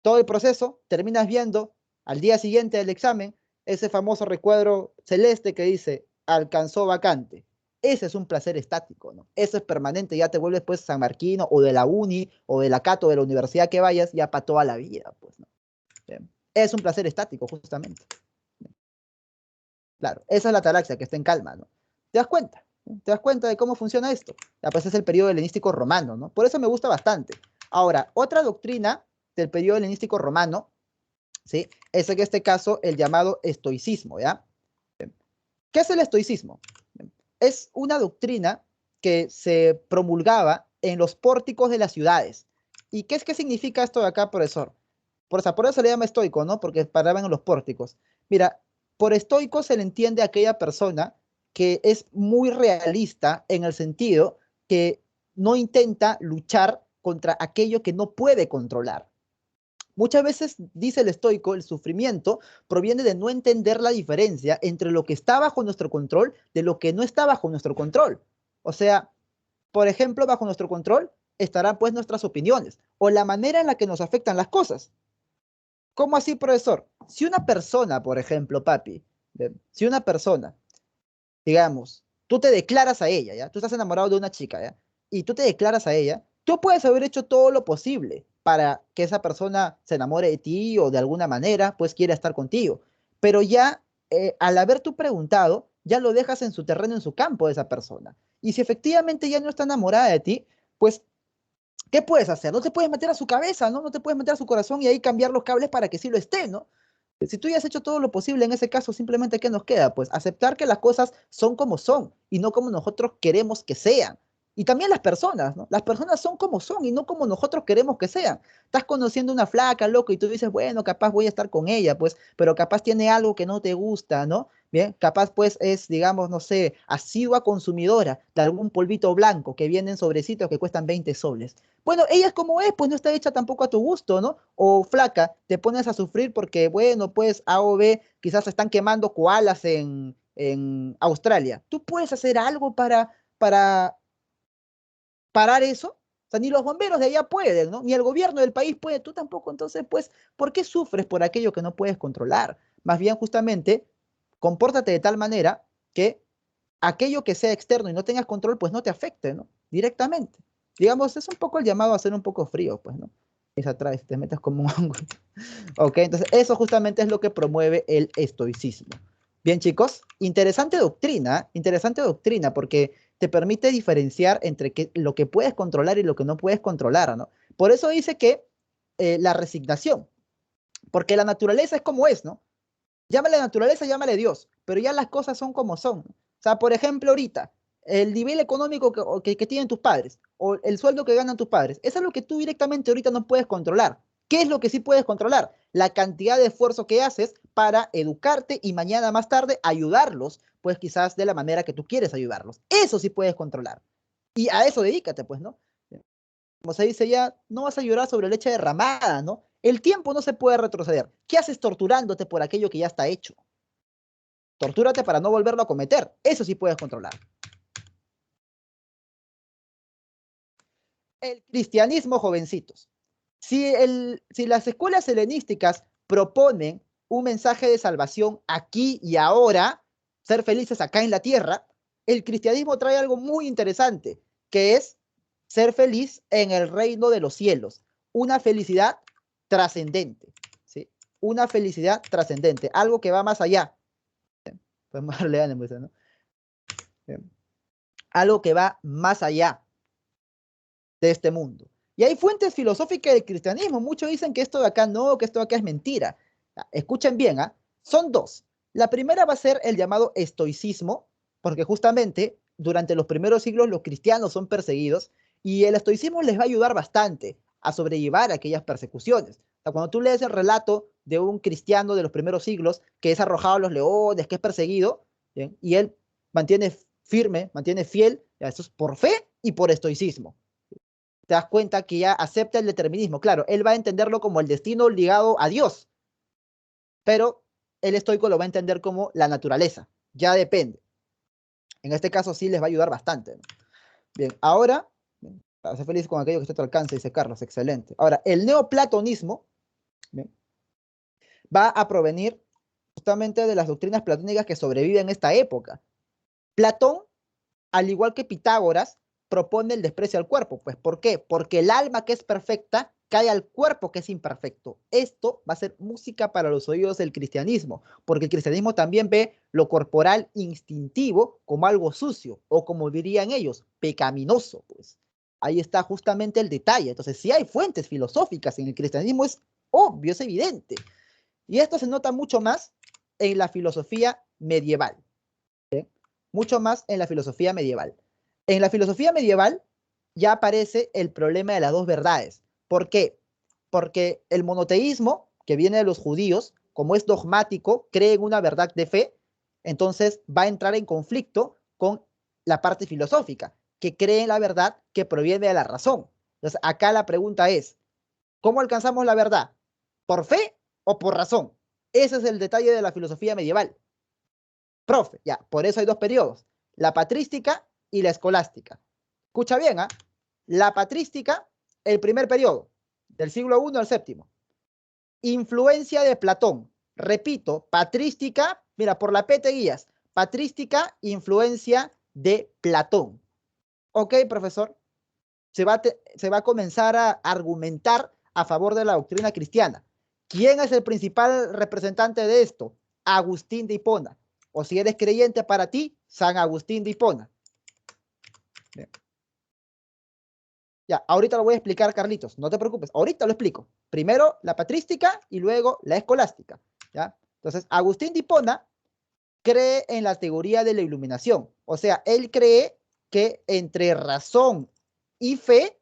todo el proceso terminas viendo al día siguiente del examen ese famoso recuadro celeste que dice alcanzó vacante. Ese es un placer estático, ¿no? Eso es permanente, ya te vuelves pues San Marquino o de la uni o de la Cato de la universidad que vayas ya para toda la vida, pues, ¿no? Bien. Es un placer estático, justamente. Claro, esa es la ataraxia, que está en calma, ¿no? ¿Te das cuenta? ¿Te das cuenta de cómo funciona esto? Ya, pues es el periodo helenístico romano, ¿no? Por eso me gusta bastante. Ahora, otra doctrina del periodo helenístico romano ¿sí? Es en este caso el llamado estoicismo, ¿ya? ¿Qué es el estoicismo? Es una doctrina que se promulgaba en los pórticos de las ciudades. ¿Y qué significa esto de acá, profesor? Por eso se le llama estoico, ¿no? Porque paraban en los pórticos. Mira, por estoico se le entiende a aquella persona que es muy realista en el sentido que no intenta luchar contra aquello que no puede controlar. Muchas veces, dice el estoico, el sufrimiento proviene de no entender la diferencia entre lo que está bajo nuestro control de lo que no está bajo nuestro control. O sea, por ejemplo, bajo nuestro control estarán pues nuestras opiniones o la manera en la que nos afectan las cosas. ¿Cómo así, profesor? Si una persona, por ejemplo, papi, si una persona, digamos, tú te declaras a ella, ¿ya? Tú estás enamorado de una chica, ¿ya? Y tú te declaras a ella, tú puedes haber hecho todo lo posible para que esa persona se enamore de ti o de alguna manera, pues quiera estar contigo. Pero ya, al haber tú preguntado, ya lo dejas en su terreno, en su campo de esa persona. Y si efectivamente ya no está enamorada de ti, pues ¿qué puedes hacer? No te puedes meter a su cabeza, ¿no? No te puedes meter a su corazón y ahí cambiar los cables para que sí lo esté, ¿no? Si tú ya has hecho todo lo posible en ese caso, simplemente ¿qué nos queda? Pues aceptar que las cosas son como son y no como nosotros queremos que sean. Y también las personas, ¿no? Las personas son como son y no como nosotros queremos que sean. Estás conociendo una flaca, loco, y tú dices, bueno, capaz voy a estar con ella, pues, pero capaz tiene algo que no te gusta, ¿no? Bien, capaz pues es, digamos, no sé, asidua consumidora de algún polvito blanco que viene en sobrecitos que cuestan 20 soles. Bueno, ella es como es, pues no está hecha tampoco a tu gusto, ¿no? O flaca, te pones a sufrir porque, bueno, pues A o B quizás están quemando koalas en Australia. ¿Tú puedes hacer algo para parar eso? O sea, ni los bomberos de allá pueden, ¿no? Ni el gobierno del país puede, tú tampoco. Entonces, pues, ¿por qué sufres por aquello que no puedes controlar? Más bien, justamente, compórtate de tal manera que aquello que sea externo y no tengas control, pues no te afecte, ¿no? Directamente. Digamos, es un poco el llamado a ser un poco frío, pues, ¿no? Es atrás, te metas como un ángulo. Ok, entonces eso justamente es lo que promueve el estoicismo. Bien, chicos, interesante doctrina, porque te permite diferenciar entre lo que puedes controlar y lo que no puedes controlar, ¿no? Por eso dice que la resignación, porque la naturaleza es como es, ¿no? Llámale naturaleza, llámale Dios, pero ya las cosas son como son. O sea, por ejemplo, ahorita, el nivel económico que tienen tus padres o el sueldo que ganan tus padres, eso es lo que tú directamente ahorita no puedes controlar. ¿Qué es lo que sí puedes controlar? La cantidad de esfuerzo que haces para educarte y mañana más tarde ayudarlos, pues quizás de la manera que tú quieres ayudarlos. Eso sí puedes controlar. Y a eso dedícate, pues, ¿no? Como se dice ya, no vas a llorar sobre leche derramada, ¿no? El tiempo no se puede retroceder. ¿Qué haces torturándote por aquello que ya está hecho? Tortúrate para no volverlo a cometer. Eso sí puedes controlar. El cristianismo, jovencitos. Si las escuelas helenísticas proponen un mensaje de salvación aquí y ahora, ser felices acá en la tierra, el cristianismo trae algo muy interesante, que es ser feliz en el reino de los cielos. Una felicidad trascendente, ¿sí? Una felicidad trascendente, algo que va más allá. Podemos darle ánimo, ¿no? Algo que va más allá de este mundo. Y hay fuentes filosóficas del cristianismo. Muchos dicen que esto de acá no, que esto de acá es mentira. Escuchen bien, ¿ah? Son dos. La primera va a ser el llamado estoicismo, porque justamente durante los primeros siglos los cristianos son perseguidos y el estoicismo les va a ayudar bastante a sobrellevar aquellas persecuciones. O sea, cuando tú lees el relato de un cristiano de los primeros siglos que es arrojado a los leones, que es perseguido, ¿bien? Y él mantiene firme, mantiene fiel, eso es por fe y por estoicismo. Te das cuenta que ya acepta el determinismo. Claro, él va a entenderlo como el destino ligado a Dios, pero el estoico lo va a entender como la naturaleza. Ya depende. En este caso sí les va a ayudar bastante, ¿no? Bien, ahora, para ser feliz con aquello que esté a tu alcance, dice Carlos, excelente. Ahora, el neoplatonismo, ¿bien?, va a provenir justamente de las doctrinas platónicas que sobreviven en esta época. Platón, al igual que Pitágoras, propone el desprecio al cuerpo. Pues, ¿por qué? Porque el alma que es perfecta cae al cuerpo que es imperfecto. Esto va a ser música para los oídos del cristianismo, porque el cristianismo también ve lo corporal instintivo como algo sucio, o como dirían ellos, pecaminoso, pues. Ahí está justamente el detalle. Entonces, si hay fuentes filosóficas en el cristianismo, es obvio, es evidente. Y esto se nota mucho más en la filosofía medieval. ¿Sí? Mucho más en la filosofía medieval. En la filosofía medieval ya aparece el problema de las dos verdades. ¿Por qué? Porque el monoteísmo, que viene de los judíos, como es dogmático, cree en una verdad de fe, entonces va a entrar en conflicto con la parte filosófica, que cree en la verdad que proviene de la razón. Entonces, acá la pregunta es, ¿cómo alcanzamos la verdad? ¿Por fe o por razón? Ese es el detalle de la filosofía medieval. Profe, ya, por eso hay dos periodos, la patrística y la escolástica. Escucha bien, ¿ah? La patrística, el primer periodo, del siglo I al VII. Influencia de Platón. Repito, patrística, mira, por la P te guías. Patrística, influencia de Platón. ¿Ok, profesor? Se va a comenzar a argumentar a favor de la doctrina cristiana. ¿Quién es el principal representante de esto? Agustín de Hipona. O si eres creyente para ti, San Agustín de Hipona. Bien. Ya, ahorita lo voy a explicar, Carlitos, no te preocupes, ahorita lo explico. Primero la patrística y luego la escolástica. ¿Ya? Entonces, Agustín de Hipona cree en la teoría de la iluminación. O sea, él cree que entre razón y fe,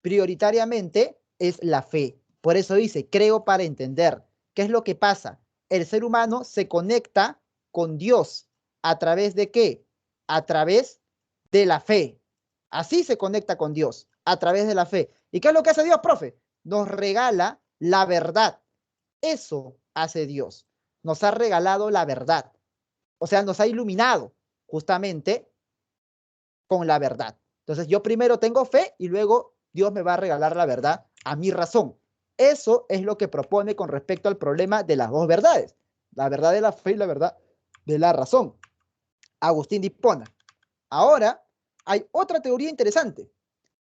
prioritariamente es la fe. Por eso dice, creo para entender. ¿Qué es lo que pasa? El ser humano se conecta con Dios. ¿A través de qué? A través de la fe. Así se conecta con Dios, a través de la fe. ¿Y qué es lo que hace Dios, profe? Nos regala la verdad. Eso hace Dios. Nos ha regalado la verdad. O sea, nos ha iluminado justamente con la verdad. Entonces, yo primero tengo fe y luego Dios me va a regalar la verdad a mi razón. Eso es lo que propone con respecto al problema de las dos verdades. La verdad de la fe y la verdad de la razón. Agustín de Hipona. Ahora, hay otra teoría interesante,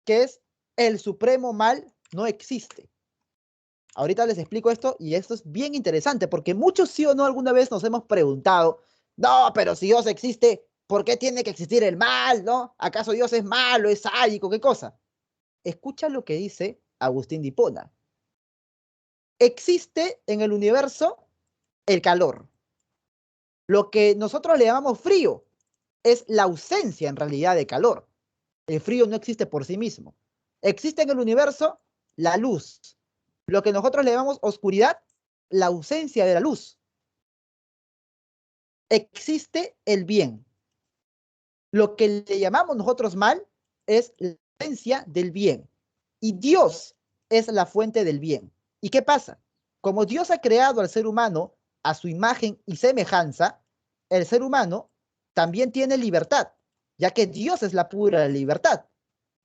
que es el supremo mal no existe. Ahorita les explico esto y esto es bien interesante porque muchos sí o no alguna vez nos hemos preguntado, no, pero si Dios existe, ¿por qué tiene que existir el mal? ¿No? ¿Acaso Dios es malo, es sádico? ¿Qué cosa? Escucha lo que dice Agustín de Hipona. Existe en el universo el calor. Lo que nosotros le llamamos frío es la ausencia en realidad de calor. El frío no existe por sí mismo. Existe en el universo la luz. Lo que nosotros le llamamos oscuridad, la ausencia de la luz. Existe el bien. Lo que le llamamos nosotros mal es la ausencia del bien. Y Dios es la fuente del bien. ¿Y qué pasa? Como Dios ha creado al ser humano a su imagen y semejanza, el ser humano también tiene libertad, ya que Dios es la pura libertad.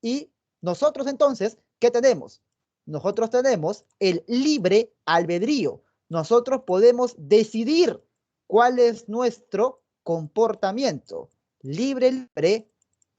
Y nosotros entonces, ¿qué tenemos? Nosotros tenemos el libre albedrío. Nosotros podemos decidir cuál es nuestro comportamiento. Libre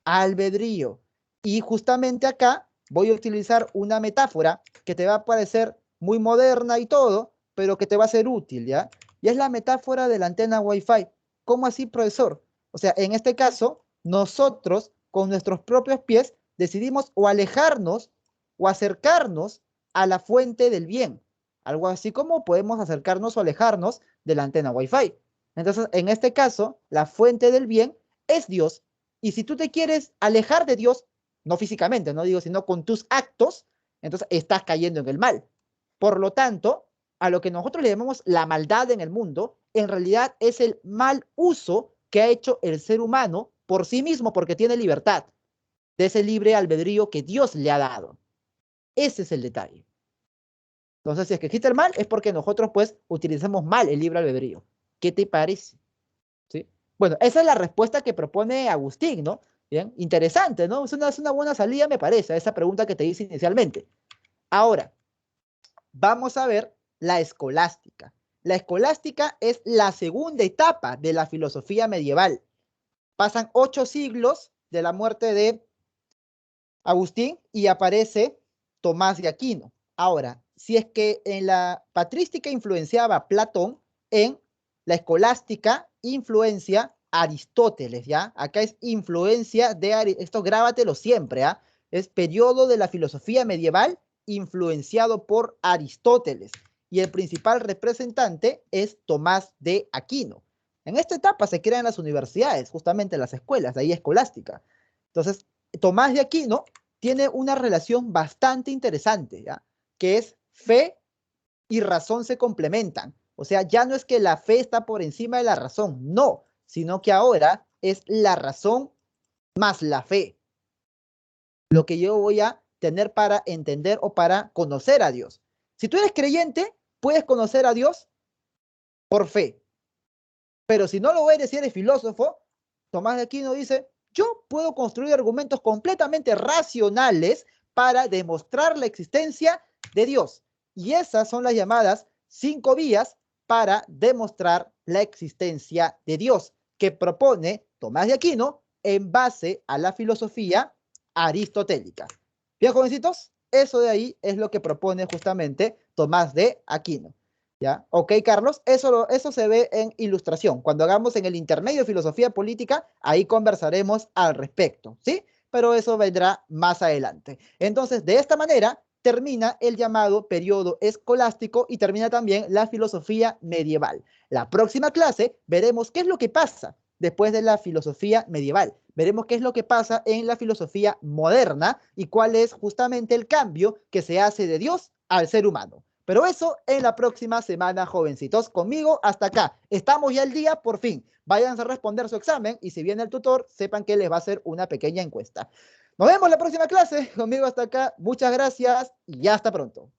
albedrío. Y justamente acá voy a utilizar una metáfora que te va a parecer muy moderna y todo, pero que te va a ser útil, ¿ya? Y es la metáfora de la antena Wi-Fi. ¿Cómo así, profesor? O sea, en este caso, nosotros con nuestros propios pies decidimos o alejarnos o acercarnos a la fuente del bien. Algo así como podemos acercarnos o alejarnos de la antena Wi-Fi. Entonces, en este caso, la fuente del bien es Dios. Y si tú te quieres alejar de Dios, no físicamente, no digo, sino con tus actos, entonces estás cayendo en el mal. Por lo tanto, a lo que nosotros le llamamos la maldad en el mundo, en realidad es el mal uso que ha hecho el ser humano por sí mismo, porque tiene libertad, de ese libre albedrío que Dios le ha dado. Ese es el detalle. Entonces, si es que existe el mal, es porque nosotros, pues, utilizamos mal el libre albedrío. ¿Qué te parece? ¿Sí? Bueno, esa es la respuesta que propone Agustín, ¿no? Bien, interesante, ¿no? Es una buena salida, me parece, a esa pregunta que te hice inicialmente. Ahora, vamos a ver la escolástica. La escolástica es la segunda etapa de la filosofía medieval. Pasan 8 siglos de la muerte de Agustín y aparece Tomás de Aquino. Ahora, si es que en la patrística influenciaba Platón, en la escolástica influencia Aristóteles, ¿ya? Acá es influencia de Aristóteles, esto grábatelo siempre, ¿ah? Es periodo de la filosofía medieval influenciado por Aristóteles. y el principal representante es Tomás de Aquino. En esta etapa se crean las universidades, justamente las escuelas, de ahí escolástica. Entonces, Tomás de Aquino tiene una relación bastante interesante, ¿ya? Que es fe y razón se complementan. O sea, ya no es que la fe está por encima de la razón, no, sino que ahora es la razón más la fe, lo que yo voy a tener para entender o para conocer a Dios. Si tú eres creyente, puedes conocer a Dios por fe, pero si no lo eres y eres filósofo, Tomás de Aquino dice, yo puedo construir argumentos completamente racionales para demostrar la existencia de Dios. Y esas son las llamadas 5 vías para demostrar la existencia de Dios, que propone Tomás de Aquino en base a la filosofía aristotélica. Bien, jovencitos, eso de ahí es lo que propone justamente Tomás de Aquino. ¿Ya? Ok, Carlos, eso se ve en ilustración. Cuando hagamos en el intermedio de filosofía política, ahí conversaremos al respecto, ¿sí? Pero eso vendrá más adelante. Entonces, de esta manera, termina el llamado periodo escolástico y termina también la filosofía medieval. La próxima clase veremos qué es lo que pasa después de la filosofía medieval. Veremos qué es lo que pasa en la filosofía moderna y cuál es justamente el cambio que se hace de Dios al ser humano. Pero eso en la próxima semana, jovencitos. Conmigo hasta acá. Estamos ya al día, por fin. Váyanse a responder su examen y si viene el tutor, sepan que les va a hacer una pequeña encuesta. Nos vemos en la próxima clase. Conmigo hasta acá. Muchas gracias y hasta pronto.